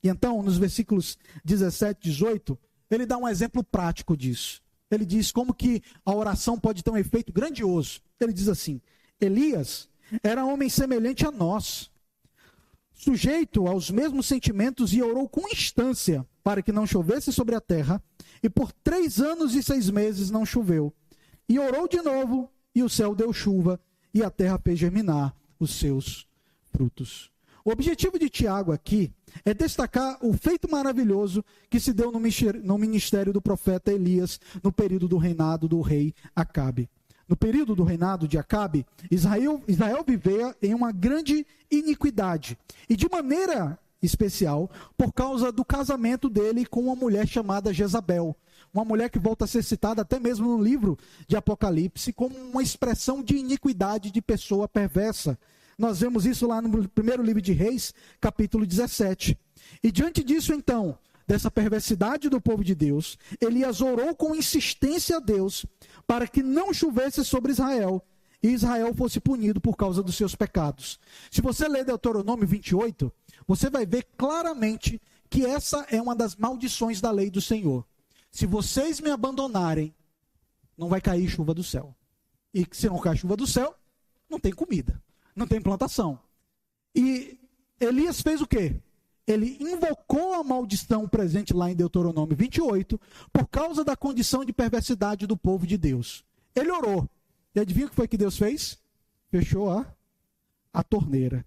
E então, nos versículos 17 e 18, ele dá um exemplo prático disso. Ele diz como que a oração pode ter um efeito grandioso. Ele diz assim: Elias era homem semelhante a nós, sujeito aos mesmos sentimentos, e orou com instância para que não chovesse sobre a terra, e por 3 anos e 6 meses não choveu. E orou de novo, e o céu deu chuva, e a terra fez germinar os seus frutos. O objetivo de Tiago aqui é destacar o feito maravilhoso que se deu no ministério do profeta Elias, no período do reinado do rei Acabe. No período do reinado de Acabe, Israel vivia em uma grande iniquidade. E de maneira especial, por causa do casamento dele com uma mulher chamada Jezabel. Uma mulher que volta a ser citada até mesmo no livro de Apocalipse como uma expressão de iniquidade, de pessoa perversa. Nós vemos isso lá no primeiro livro de Reis, capítulo 17. E diante disso, então, dessa perversidade do povo de Deus, Elias orou com insistência a Deus para que não chovesse sobre Israel e Israel fosse punido por causa dos seus pecados. Se você ler Deuteronômio 28, você vai ver claramente que essa é uma das maldições da lei do Senhor. Se vocês me abandonarem, não vai cair chuva do céu. E se não cair chuva do céu, não tem comida, não tem plantação. E Elias fez o quê? Ele invocou a maldição presente lá em Deuteronômio 28, por causa da condição de perversidade do povo de Deus. Ele orou. E adivinha o que foi que Deus fez? Fechou a torneira.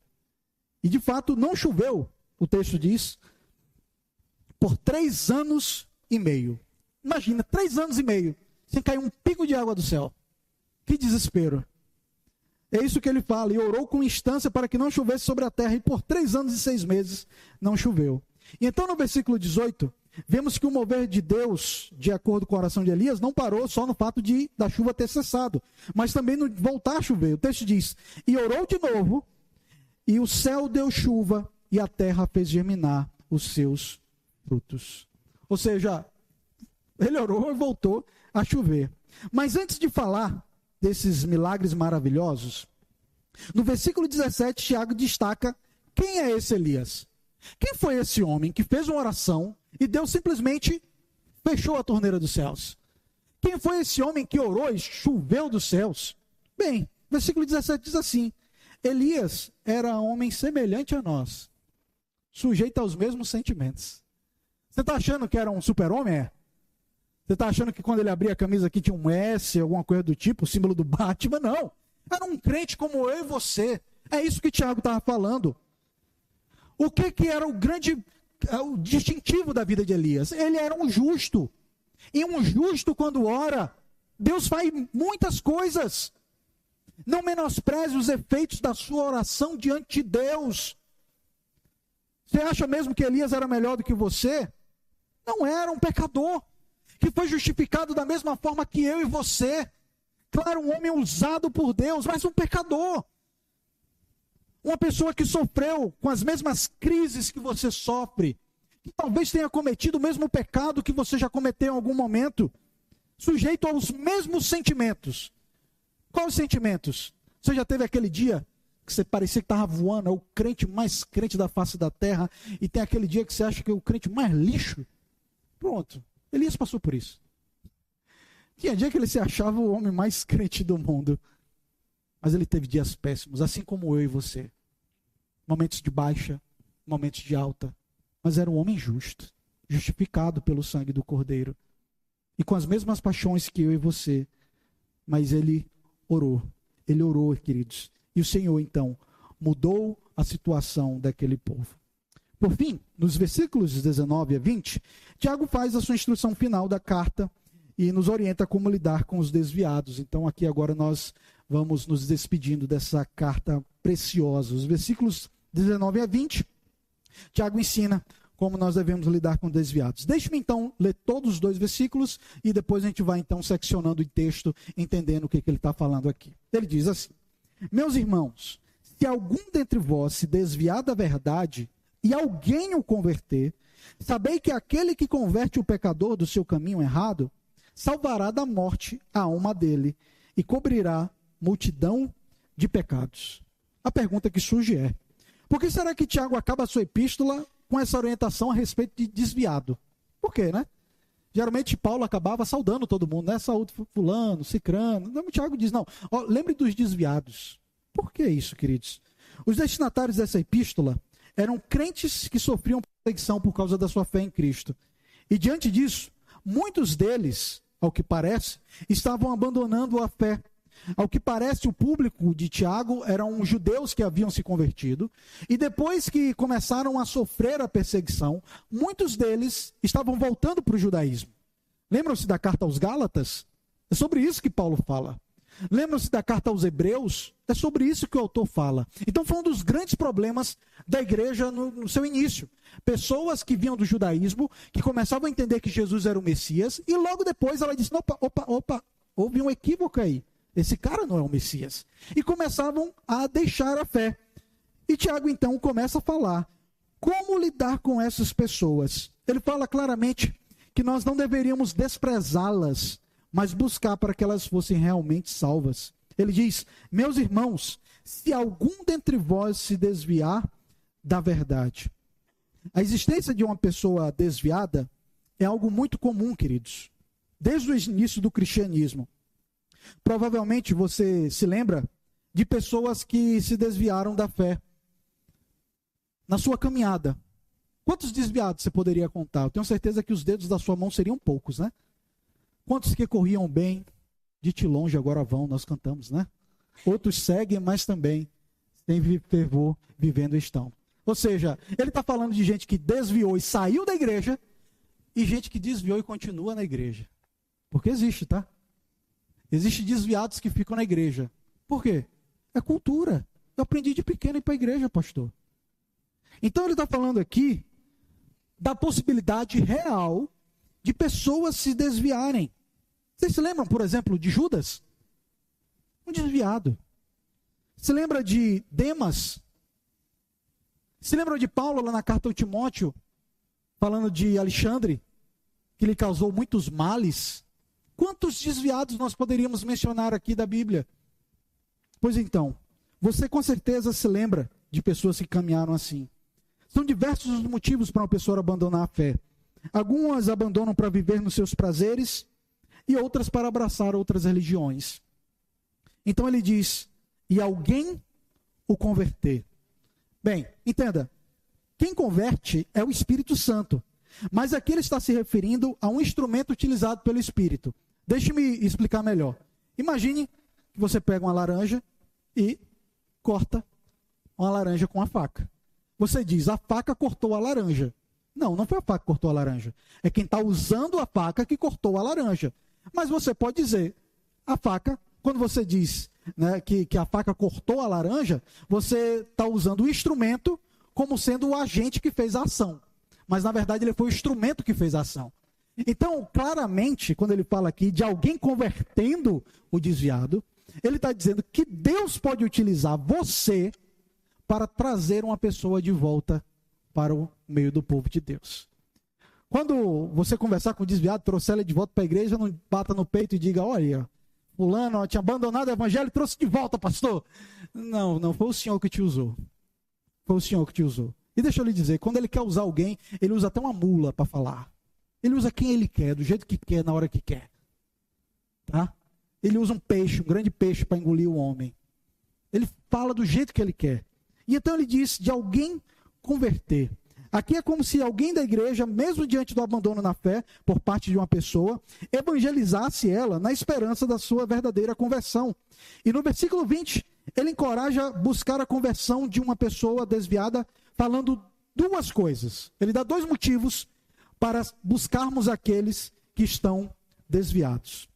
E de fato não choveu, o texto diz, por 3 anos e meio. Imagina, 3 anos e meio, sem cair um pingo de água do céu. Que desespero. É isso que ele fala: e orou com instância para que não chovesse sobre a terra, e por 3 anos e 6 meses não choveu. E então no versículo 18, vemos que o mover de Deus, de acordo com a oração de Elias, não parou só no fato da chuva ter cessado, mas também no voltar a chover. O texto diz: e orou de novo, e o céu deu chuva, e a terra fez germinar os seus frutos. Ou seja, ele orou e voltou a chover. Mas antes de falar desses milagres maravilhosos, no versículo 17, Tiago destaca quem é esse Elias. Quem foi esse homem que fez uma oração e Deus simplesmente fechou a torneira dos céus? Quem foi esse homem que orou e choveu dos céus? Bem, versículo 17 diz assim: Elias era homem semelhante a nós, sujeito aos mesmos sentimentos. Você está achando que era um super-homem? Você está achando que quando ele abria a camisa aqui tinha um S, alguma coisa do tipo, o símbolo do Batman? Não. Era um crente como eu e você. É isso que Tiago estava falando. O que era o distintivo da vida de Elias? Ele era um justo. E um justo, quando ora, Deus faz muitas coisas. Não menospreze os efeitos da sua oração diante de Deus. Você acha mesmo que Elias era melhor do que você? Não era, um pecador, que foi justificado da mesma forma que eu e você. Claro, um homem usado por Deus, mas um pecador. Uma pessoa que sofreu com as mesmas crises que você sofre, que talvez tenha cometido o mesmo pecado que você já cometeu em algum momento, sujeito aos mesmos sentimentos. Quais sentimentos? Você já teve aquele dia que que você parecia que estava voando, é o crente mais crente da face da terra, e tem aquele dia que você acha que é o crente mais lixo. Pronto, Elias passou por isso. Tinha dia que ele se achava o homem mais crente do mundo, mas ele teve dias péssimos, assim como eu e você. Momentos de baixa, momentos de alta, mas era um homem justo, justificado pelo sangue do Cordeiro, e com as mesmas paixões que eu e você, mas ele orou, queridos, e o Senhor então mudou a situação daquele povo. Por fim, nos versículos 19 a 20, Tiago faz a sua instrução final da carta e nos orienta como lidar com os desviados. Então aqui agora nós vamos nos despedindo dessa carta preciosa. Os versículos 19 a 20, Tiago ensina como nós devemos lidar com desviados. Deixe-me então ler todos os 2 versículos e depois a gente vai então seccionando o texto, entendendo o que ele está falando aqui. Ele diz assim: meus irmãos, se algum dentre vós se desviar da verdade e alguém o converter, sabei que aquele que converte o pecador do seu caminho errado, salvará da morte a alma dele e cobrirá multidão de pecados. A pergunta que surge é: por que será que Tiago acaba a sua epístola com essa orientação a respeito de desviado? Por quê, né? Geralmente Paulo acabava saudando todo mundo, né? Saúde fulano, cicrano. Não, Tiago diz, não, ó, lembre dos desviados. Por que isso, queridos? Os destinatários dessa epístola eram crentes que sofriam perseguição por causa da sua fé em Cristo. E diante disso, muitos deles, ao que parece, estavam abandonando a fé. Ao que parece, o público de Tiago eram judeus que haviam se convertido, e depois que começaram a sofrer a perseguição, muitos deles estavam voltando para o judaísmo. Lembram-se da carta aos Gálatas? É sobre isso que Paulo fala. Lembram-se da carta aos Hebreus? É sobre isso que o autor fala. Então foi um dos grandes problemas da igreja no seu início. Pessoas que vinham do judaísmo, que começavam a entender que Jesus era o Messias, e logo depois ela disse, opa, houve um equívoco aí. Esse cara não é o Messias. E começavam a deixar a fé. E Tiago então começa a falar como lidar com essas pessoas. Ele fala claramente que nós não deveríamos desprezá-las, mas buscar para que elas fossem realmente salvas. Ele diz, meus irmãos, se algum dentre vós se desviar da verdade. A existência de uma pessoa desviada é algo muito comum, queridos, desde o início do cristianismo. Provavelmente você se lembra de pessoas que se desviaram da fé na sua caminhada. Quantos desviados você poderia contar? Eu tenho certeza que os dedos da sua mão seriam poucos, né? Quantos que corriam bem, de ti longe agora vão, nós cantamos, né? Outros seguem, mas também sem fervor vivendo estão. Ou seja, ele está falando de gente que desviou e saiu da igreja, e gente que desviou e continua na igreja. Porque existe, tá? Existem desviados que ficam na igreja. Por quê? É cultura. Eu aprendi de pequeno a ir para a igreja, pastor. Então ele está falando aqui da possibilidade real de pessoas se desviarem. Vocês se lembram, por exemplo, de Judas? Um desviado. Se lembra de Demas? Se lembra de Paulo lá na carta ao Timóteo, falando de Alexandre, que lhe causou muitos males? Quantos desviados nós poderíamos mencionar aqui da Bíblia? Pois então, você com certeza se lembra de pessoas que caminharam assim. São diversos os motivos para uma pessoa abandonar a fé. Algumas abandonam para viver nos seus prazeres e outras para abraçar outras religiões. Então ele diz, e alguém o converter. Bem, entenda, quem converte é o Espírito Santo, mas aqui ele está se referindo a um instrumento utilizado pelo Espírito. Deixe-me explicar melhor. Imagine que você pega uma laranja e corta uma laranja com a faca. Você diz, a faca cortou a laranja. Não, não foi a faca que cortou a laranja. É quem está usando a faca que cortou a laranja. Mas você pode dizer, a faca, quando você diz, né, que a faca cortou a laranja, você está usando o instrumento como sendo o agente que fez a ação. Mas na verdade ele foi o instrumento que fez a ação. Então, claramente, quando ele fala aqui de alguém convertendo o desviado, ele está dizendo que Deus pode utilizar você para trazer uma pessoa de volta para o meio do povo de Deus. Quando você conversar com o desviado, trouxer ele de volta para a igreja, não bata no peito e diga, olha, fulano ó, tinha abandonado o evangelho e trouxe de volta, pastor. Não, foi o Senhor que te usou. Foi o Senhor que te usou. E deixa eu lhe dizer, quando ele quer usar alguém, ele usa até uma mula para falar. Ele usa quem ele quer, do jeito que quer, na hora que quer. Tá? Ele usa um peixe, um grande peixe para engolir o homem. Ele fala do jeito que ele quer. E então ele diz de alguém converter. Aqui é como se alguém da igreja, mesmo diante do abandono na fé, por parte de uma pessoa, evangelizasse ela na esperança da sua verdadeira conversão. E no versículo 20, ele encoraja a buscar a conversão de uma pessoa desviada, falando duas coisas. Ele dá dois motivos para buscarmos aqueles que estão desviados.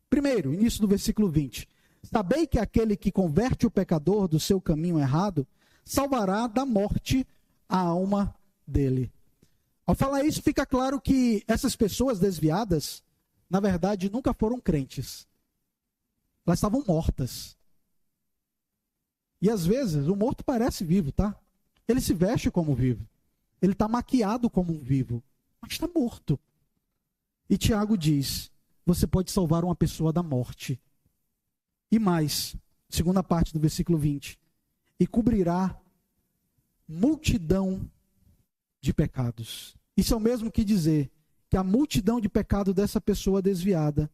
Primeiro, início do versículo 20. Sabei que aquele que converte o pecador do seu caminho errado, salvará da morte a alma dele. Ao falar isso, fica claro que essas pessoas desviadas, na verdade, nunca foram crentes. Elas estavam mortas. E às vezes, o morto parece vivo, tá? Ele se veste como vivo. Ele está maquiado como um vivo. Mas está morto. E Tiago diz, você pode salvar uma pessoa da morte. E mais, segunda parte do versículo 20. E cobrirá multidão de pecados. Isso é o mesmo que dizer que a multidão de pecado dessa pessoa desviada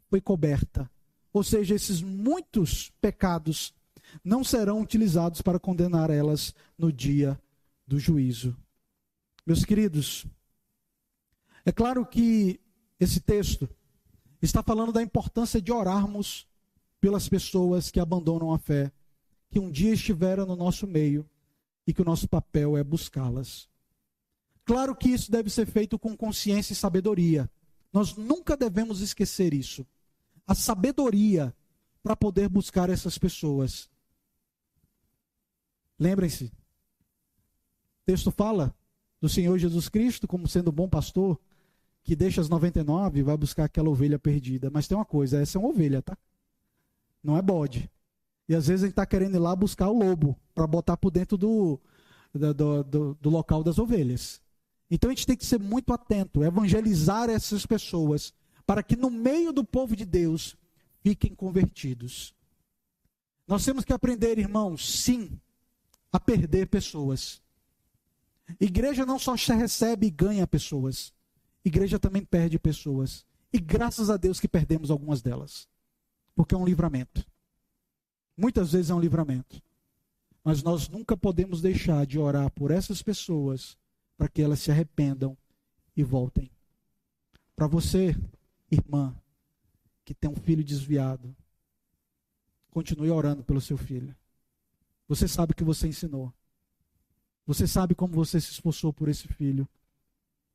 foi coberta. Ou seja, esses muitos pecados não serão utilizados para condenar elas no dia do juízo. Meus queridos, é claro que esse texto está falando da importância de orarmos pelas pessoas que abandonam a fé, que um dia estiveram no nosso meio e que o nosso papel é buscá-las. Claro que isso deve ser feito com consciência e sabedoria. Nós nunca devemos esquecer isso. A sabedoria para poder buscar essas pessoas. Lembrem-se, o texto fala do Senhor Jesus Cristo como sendo um bom pastor, que deixa as 99 e vai buscar aquela ovelha perdida. Mas tem uma coisa, essa é uma ovelha, tá? Não é bode. E às vezes a gente está querendo ir lá buscar o lobo, para botar por dentro do local das ovelhas. Então a gente tem que ser muito atento, evangelizar essas pessoas, para que no meio do povo de Deus fiquem convertidos. Nós temos que aprender, irmãos, sim, a perder pessoas. Igreja não só recebe e ganha pessoas, igreja também perde pessoas. E graças a Deus que perdemos algumas delas, porque é um livramento. Muitas vezes é um livramento. Mas nós nunca podemos deixar de orar por essas pessoas, para que elas se arrependam e voltem. Para você, irmã, que tem um filho desviado, continue orando pelo seu filho. Você sabe o que você ensinou. Você sabe como você se esforçou por esse filho.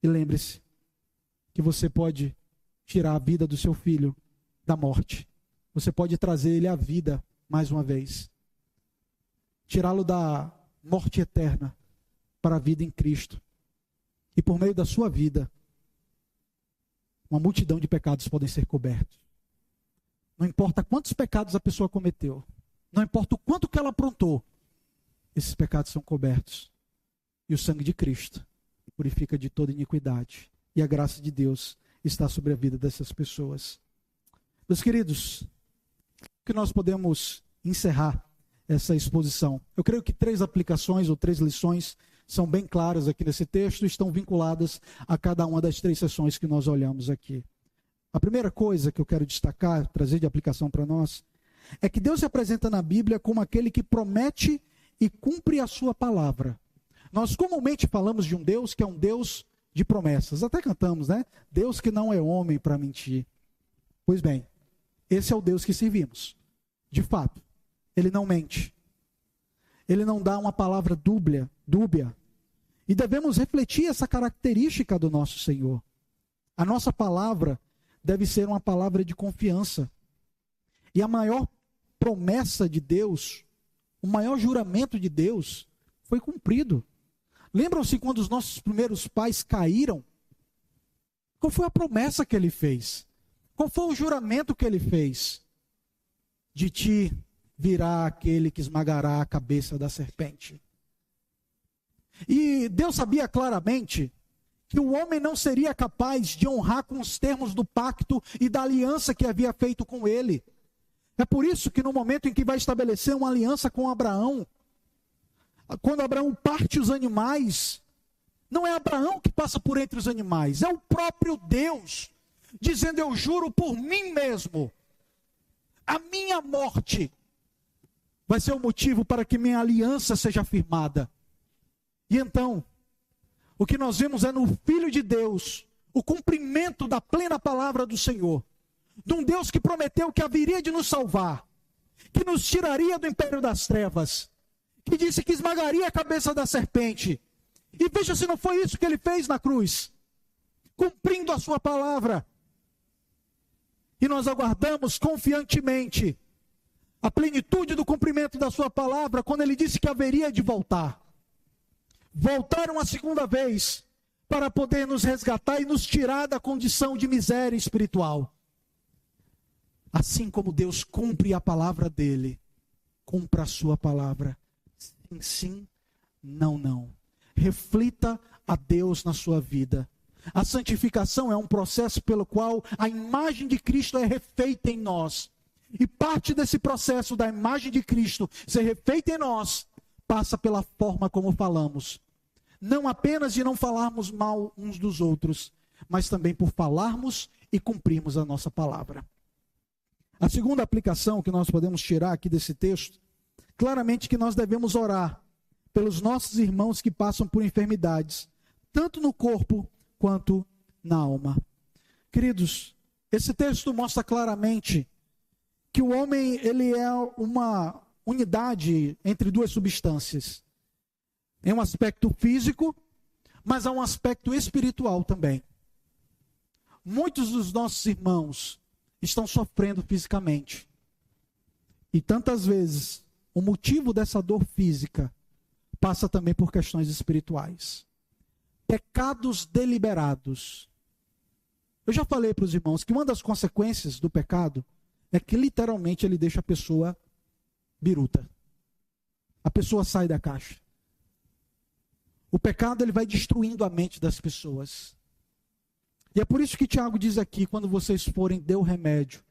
E lembre-se que você pode tirar a vida do seu filho da morte. Você pode trazer ele à vida mais uma vez. Tirá-lo da morte eterna para a vida em Cristo. E por meio da sua vida, uma multidão de pecados podem ser cobertos. Não importa quantos pecados a pessoa cometeu, não importa o quanto que ela aprontou, esses pecados são cobertos. E o sangue de Cristo purifica de toda iniquidade. E a graça de Deus está sobre a vida dessas pessoas. Meus queridos, que nós podemos encerrar essa exposição. Eu creio que 3 aplicações ou 3 lições são bem claras aqui nesse texto e estão vinculadas a cada uma das 3 sessões que nós olhamos aqui. A primeira coisa que eu quero destacar, trazer de aplicação para nós, é que Deus se apresenta na Bíblia como aquele que promete e cumpre a sua palavra. Nós comumente falamos de um Deus que é um Deus de promessas. Até cantamos, né? Deus que não é homem para mentir. Pois bem, esse é o Deus que servimos. De fato, Ele não mente. Ele não dá uma palavra dúbia. E devemos refletir essa característica do nosso Senhor. A nossa palavra deve ser uma palavra de confiança. E a maior promessa de Deus, o maior juramento de Deus, foi cumprido. Lembram-se quando os nossos primeiros pais caíram? Qual foi a promessa que Ele fez? Qual foi o juramento que Ele fez? De ti virá aquele que esmagará a cabeça da serpente. E Deus sabia claramente que o homem não seria capaz de honrar com os termos do pacto e da aliança que havia feito com ele. É por isso que no momento em que vai estabelecer uma aliança com Abraão, quando Abraão parte os animais, não é Abraão que passa por entre os animais, é o próprio Deus, dizendo: eu juro por mim mesmo, a minha morte vai ser o motivo para que minha aliança seja firmada. E então, o que nós vemos é no Filho de Deus, o cumprimento da plena palavra do Senhor, de um Deus que prometeu que haveria de nos salvar, que nos tiraria do império das trevas, que disse que esmagaria a cabeça da serpente. E veja se não foi isso que ele fez na cruz, cumprindo a sua palavra. E nós aguardamos confiantemente a plenitude do cumprimento da sua palavra, quando ele disse que haveria de voltar. Voltaram a segunda vez, para poder nos resgatar e nos tirar da condição de miséria espiritual. Assim como Deus cumpre a palavra dele, cumpra a sua palavra. Sim, sim, não, não. Reflita a Deus na sua vida. A santificação é um processo pelo qual a imagem de Cristo é refeita em nós. E parte desse processo da imagem de Cristo ser refeita em nós, passa pela forma como falamos. Não apenas de não falarmos mal uns dos outros, mas também por falarmos e cumprirmos a nossa palavra. A segunda aplicação que nós podemos tirar aqui desse texto, claramente que nós devemos orar pelos nossos irmãos que passam por enfermidades, tanto no corpo quanto na alma. Queridos, esse texto mostra claramente que o homem, ele é uma unidade entre duas substâncias. Em um aspecto físico, mas há um aspecto espiritual também. Muitos dos nossos irmãos estão sofrendo fisicamente. E tantas vezes, o motivo dessa dor física passa também por questões espirituais. Pecados deliberados. Eu já falei para os irmãos que uma das consequências do pecado é que literalmente ele deixa a pessoa biruta. A pessoa sai da caixa. O pecado, ele vai destruindo a mente das pessoas. E é por isso que Tiago diz aqui, quando vocês forem, dê o remédio,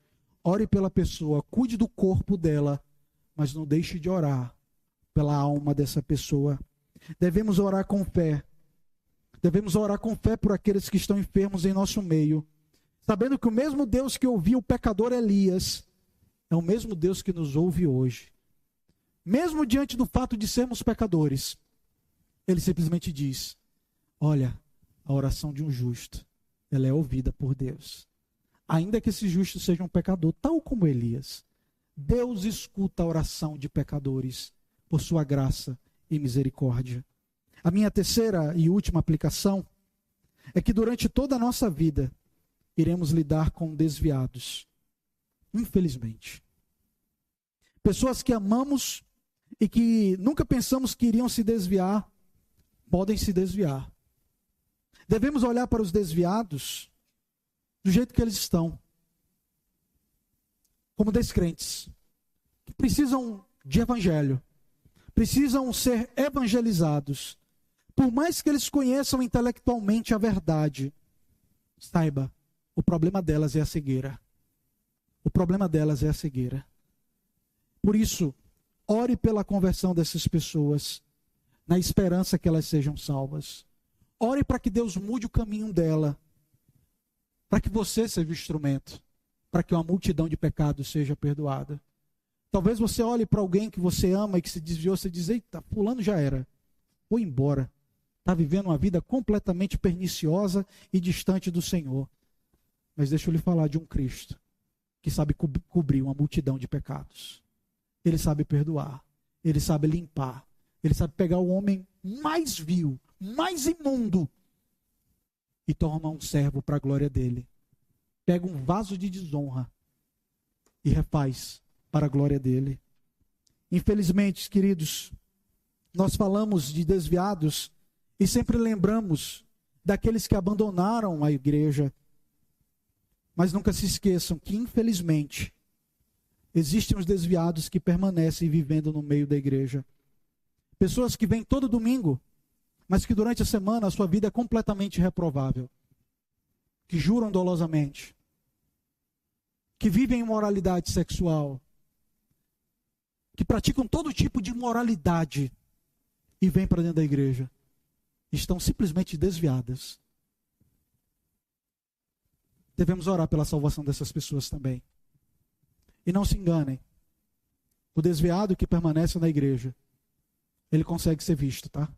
ore pela pessoa, cuide do corpo dela, mas não deixe de orar pela alma dessa pessoa. Devemos orar com fé. Devemos orar com fé por aqueles que estão enfermos em nosso meio, sabendo que o mesmo Deus que ouviu o pecador Elias, é o mesmo Deus que nos ouve hoje. Mesmo diante do fato de sermos pecadores, ele simplesmente diz: olha, a oração de um justo, ela é ouvida por Deus. Ainda que esse justo seja um pecador, tal como Elias, Deus escuta a oração de pecadores por sua graça e misericórdia. A minha terceira e última aplicação é que durante toda a nossa vida iremos lidar com desviados. Infelizmente. Pessoas que amamos e que nunca pensamos que iriam se desviar, podem se desviar. Devemos olhar para os desviados do jeito que eles estão, como descrentes, que precisam de evangelho, precisam ser evangelizados. Por mais que eles conheçam intelectualmente a verdade, saiba, o problema delas é a cegueira. O problema delas é a cegueira. Por isso, ore pela conversão dessas pessoas, na esperança que elas sejam salvas. Ore para que Deus mude o caminho dela, para que você seja o instrumento, para que uma multidão de pecados seja perdoada. Talvez você olhe para alguém que você ama e que se desviou, você diz: eita, fulano já era, foi embora, está vivendo uma vida completamente perniciosa e distante do Senhor. Mas deixa eu lhe falar de um Cristo que sabe cobrir uma multidão de pecados. Ele sabe perdoar, ele sabe limpar, ele sabe pegar o homem mais vil, mais imundo e torna um servo para a glória dele. Pega um vaso de desonra e refaz para a glória dele. Infelizmente, queridos, nós falamos de desviados e sempre lembramos daqueles que abandonaram a igreja. Mas nunca se esqueçam que, infelizmente, existem os desviados que permanecem vivendo no meio da igreja. Pessoas que vêm todo domingo, mas que durante a semana a sua vida é completamente reprovável. Que juram dolosamente. Que vivem imoralidade sexual. que praticam todo tipo de imoralidade e vêm para dentro da igreja, estão simplesmente desviadas. Devemos orar pela salvação dessas pessoas também. E não se enganem, o desviado que permanece na igreja, ele consegue ser visto, tá?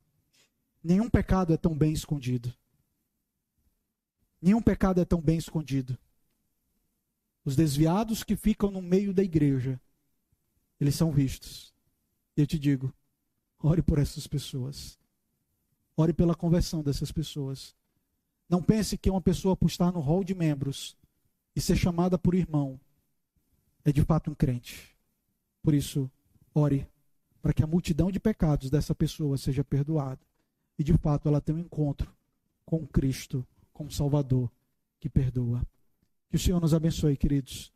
Nenhum pecado é tão bem escondido. Nenhum pecado é tão bem escondido. Os desviados que ficam no meio da igreja, eles são vistos. E eu te digo, ore por essas pessoas. Ore pela conversão dessas pessoas. Não pense que uma pessoa por estar no hall de membros e ser chamada por irmão é de fato um crente. Por isso, ore para que a multidão de pecados dessa pessoa seja perdoada. E de fato ela tenha um encontro com Cristo, com o Salvador que perdoa. Que o Senhor nos abençoe, queridos.